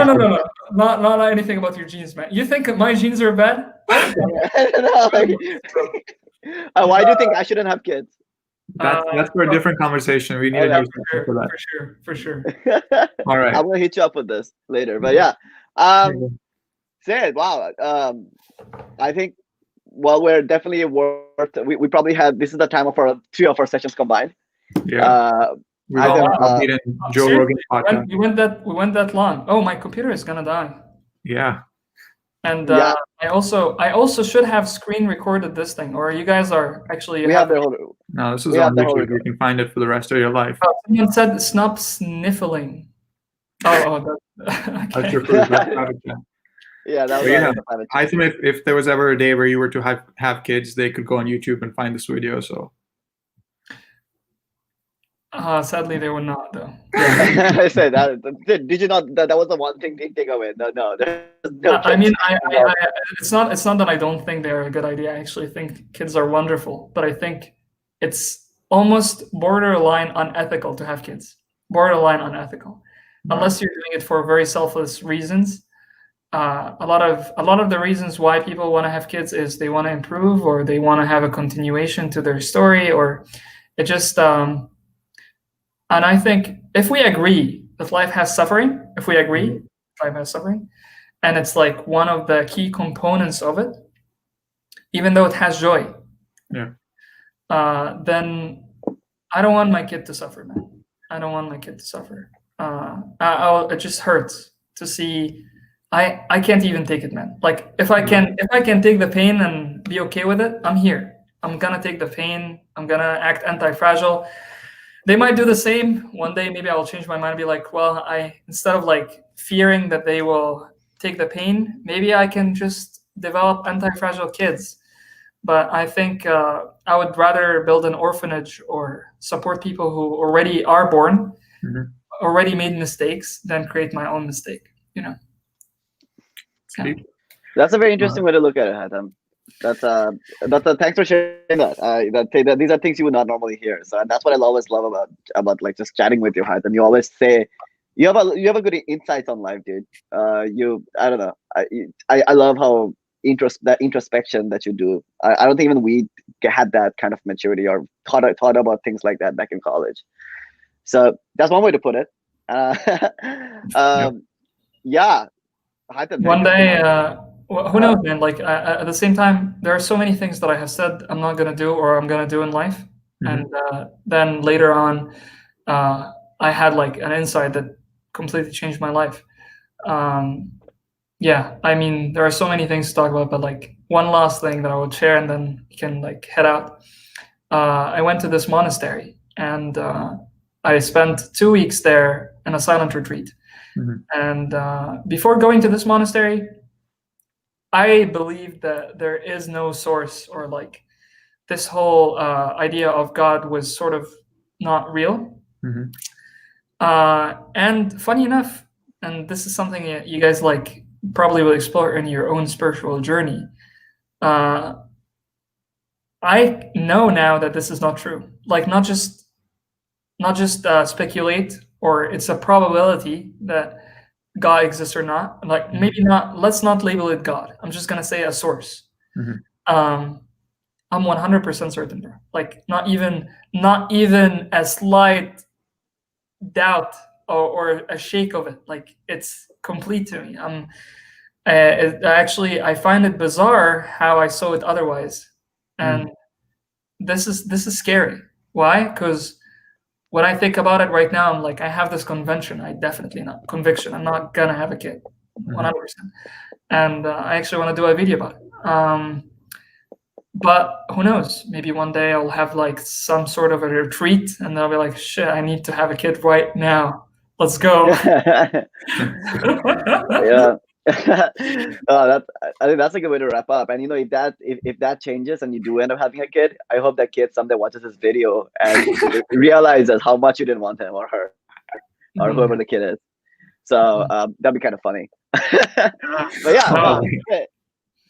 Not anything about your genes, man. You think my genes are bad? I don't know. Like, why do you think I shouldn't have kids? That's for a different conversation. We need to do something for that. For sure. All right. I'm gonna hit you up with this later. But yeah. Sid, wow. I think we're definitely worth. We probably had, this is the time of three of our sessions combined. Yeah. We've all been in Joe Rogan's podcast. We went that long. Oh, my computer is gonna die. Yeah. And I also should have screen recorded this thing, or you guys are actually. We have the whole. No, this is on YouTube. You can find it for the rest of your life. Someone said stop sniffling. Oh, That's your first private chat. Yeah, that was yeah. I think if there was ever a day where you were to have kids, they could go on YouTube and find this video. So. Sadly, they were not, though. I said that. Did you not? That was the one thing they take away. No. I mean, it's not that I don't think they're a good idea. I actually think kids are wonderful, but I think it's almost borderline unethical to have kids. Borderline unethical, unless you're doing it for very selfless reasons. A lot of the reasons why people want to have kids is they want to improve, or they want to have a continuation to their story, or it just. And I think if we agree that life has suffering, and it's like one of the key components of it, even though it has joy, then I don't want my kid to suffer, man. I don't want my kid to suffer. It just hurts to see. I can't even take it, man. Like if I can take the pain and be okay with it, I'm here. I'm gonna take the pain. I'm gonna act anti-fragile. They might do the same one day. Maybe I will change my mind and be like, well, instead of like fearing that they will take the pain, maybe I can just develop anti-fragile kids. But I think I would rather build an orphanage or support people who already are born, already made mistakes, than create my own mistake. You know. Yeah. That's a very interesting way to look at it, Haytham. That's thanks for sharing that. These are things you would not normally hear. So and that's what I always love about like just chatting with you, Haytham. You always say you have a good insights on life, dude. I don't know. I love how that introspection that you do. I don't think even we had that kind of maturity or thought about things like that back in college. So that's one way to put it. Yeah, Haytham, One thank you so day, much. who knows, man? Like at the same time, there are so many things that I have said I'm not gonna do or I'm gonna do in life, and then later on, I had like an insight that completely changed my life. Yeah, I mean, there are so many things to talk about, but like one last thing that I would share, and then you can like head out. I went to this monastery, and I spent 2 weeks there in a silent retreat. And before going to this monastery, I believed that there is no source, or like this whole idea of God was sort of not real. And funny enough, and this is something that you guys like probably will explore in your own spiritual journey. I know now that this is not true. Like not just speculate, or it's a probability that God exists or not. Like maybe not. Let's not label it God. I'm just gonna say a source. I'm 100% certain, bro. Like not even a slight doubt or a shake of it. Like it's complete to me. Actually, I find it bizarre how I saw it otherwise, and this is scary. Why? Because when I think about it right now, I'm like, I have this conviction. I'm not gonna have a kid, 100%. And I actually want to do a video about it. But who knows? Maybe one day I'll have like some sort of a retreat, and I'll be like, shit, I need to have a kid right now. Let's go. Yeah. I think that's a good way to wrap up. And you know, if that changes and you do end up having a kid, I hope that kid someday watches this video and realizes how much you didn't want him or her or whoever the kid is. So that'd be kind of funny. But yeah, no, okay.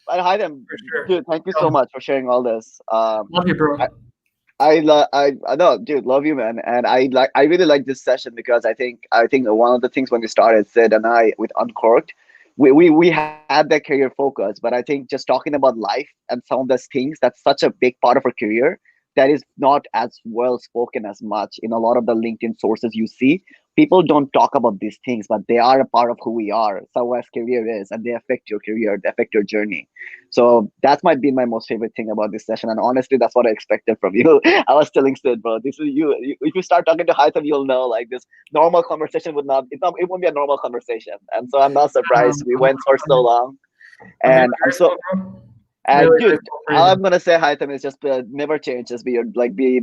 Haytham, sure. dude, thank you so much for sharing all this. Love you, bro. I know, dude, love you, man. And I really like this session because I think one of the things when we started, Sid and I, with Uncorked, we had that career focus, but I think just talking about life and some of those things, that's such a big part of our career that is not as well spoken as much in a lot of the LinkedIn sources you see. People don't talk about these things, but they are a part of who we are. So as career is, and they affect your career, they affect your journey. So that might be my most favorite thing about this session. And honestly, that's what I expected from you. I was telling Sid, bro, this is you. If you start talking to Haytham, you'll know like this normal conversation it won't be a normal conversation. And so I'm not surprised we went for so long. And I'm so. And really dude, all I'm gonna say, Haytham, is just never change. Just be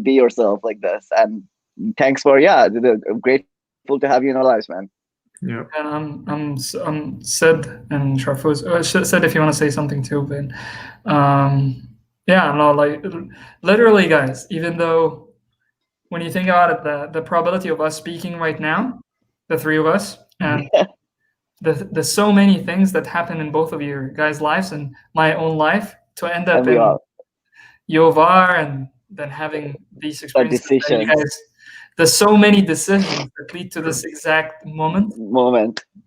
yourself like this. And thanks for grateful to have you in our lives, man. Yeah. And I'm Sid and Sharfuz. Sid, if you want to say something too, but yeah, no, like literally, guys. Even though when you think about it, the probability of us speaking right now, the three of us, and the so many things that happen in both of your guys' lives and my own life to end up in Yovar and then having these experiences. You guys, there's so many decisions that lead to this exact moment.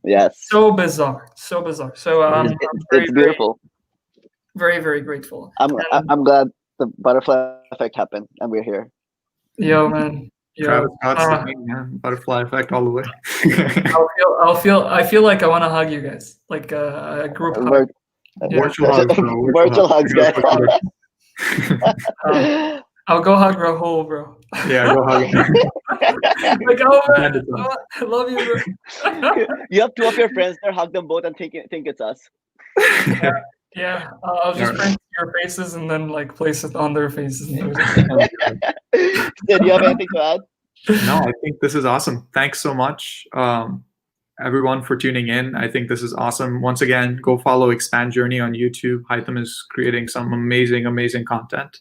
Yes. So bizarre. So it's beautiful. Very, very grateful. I'm glad the butterfly effect happened and we're here. Yo, man. Travis Scott's the thing, man. Butterfly effect all the way. I feel like I want to hug you guys, like a group hug. Virtual hugs, bro. Virtual hugs, guys. I'll go hug Rahul, bro. Yeah, go hug him. Like, oh man, I love you, bro. You have two of your friends there, hug them both and think it's us. Yeah, I'll just print your faces and then like place it on their faces. Did you have anything to add? No, I think this is awesome. Thanks so much, everyone, for tuning in. I think this is awesome. Once again, go follow Expand Journey on YouTube. Haytham is creating some amazing, amazing content.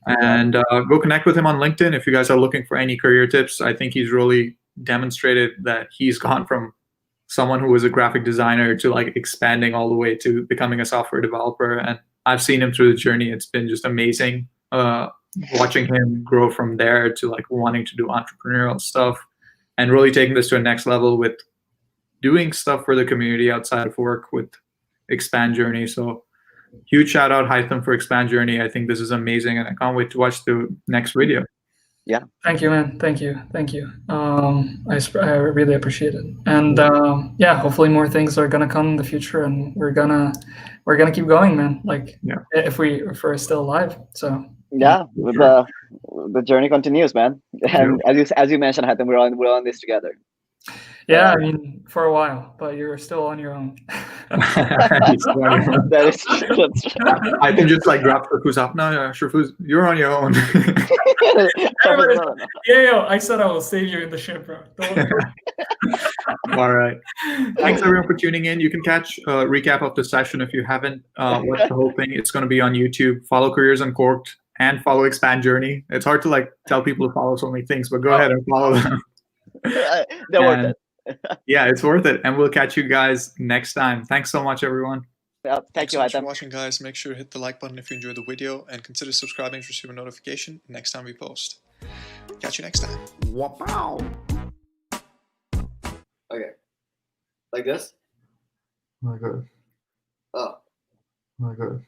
And go connect with him on LinkedIn if you guys are looking for any career tips. I think he's really demonstrated that he's gone from someone who was a graphic designer to like expanding all the way to becoming a software developer. And I've seen him through the journey. It's been just amazing watching him grow from there to like wanting to do entrepreneurial stuff and really taking this to a next level with doing stuff for the community outside of work with Expand Journey. So huge shout out Haytham for Expand Journey. I think this is amazing and I can't wait to watch the next video. Thank you, man. Thank you. I really appreciate it. And yeah, hopefully more things are gonna come in the future, and we're gonna keep going, man. Like if we're still alive. So yeah, the journey continues, man. And as you mentioned, Haytham, we're on this together. Yeah, I mean, for a while, but you're still on your own. That is true. That's true. I can just like grab Shurfuz up. No, Shurfuz, you're on your own. Yeah, I said I will save you in the ship, bro. All right. Thanks everyone for tuning in. You can catch a recap of the session if you haven't watched the whole thing. It's going to be on YouTube. Follow Careers Uncorked and follow Expand Journey. It's hard to like tell people to follow so many things, but go ahead and follow them. They're worth it. Yeah, it's worth it. And we'll catch you guys next time. Thanks so much, everyone. Yeah, thank you, so much for Haytham. watching, guys. Make sure to hit the like button if you enjoyed the video and consider subscribing to receive a notification next time we post. Catch you next time. Wow. Okay. Like this? Oh my God. Oh. Oh my God.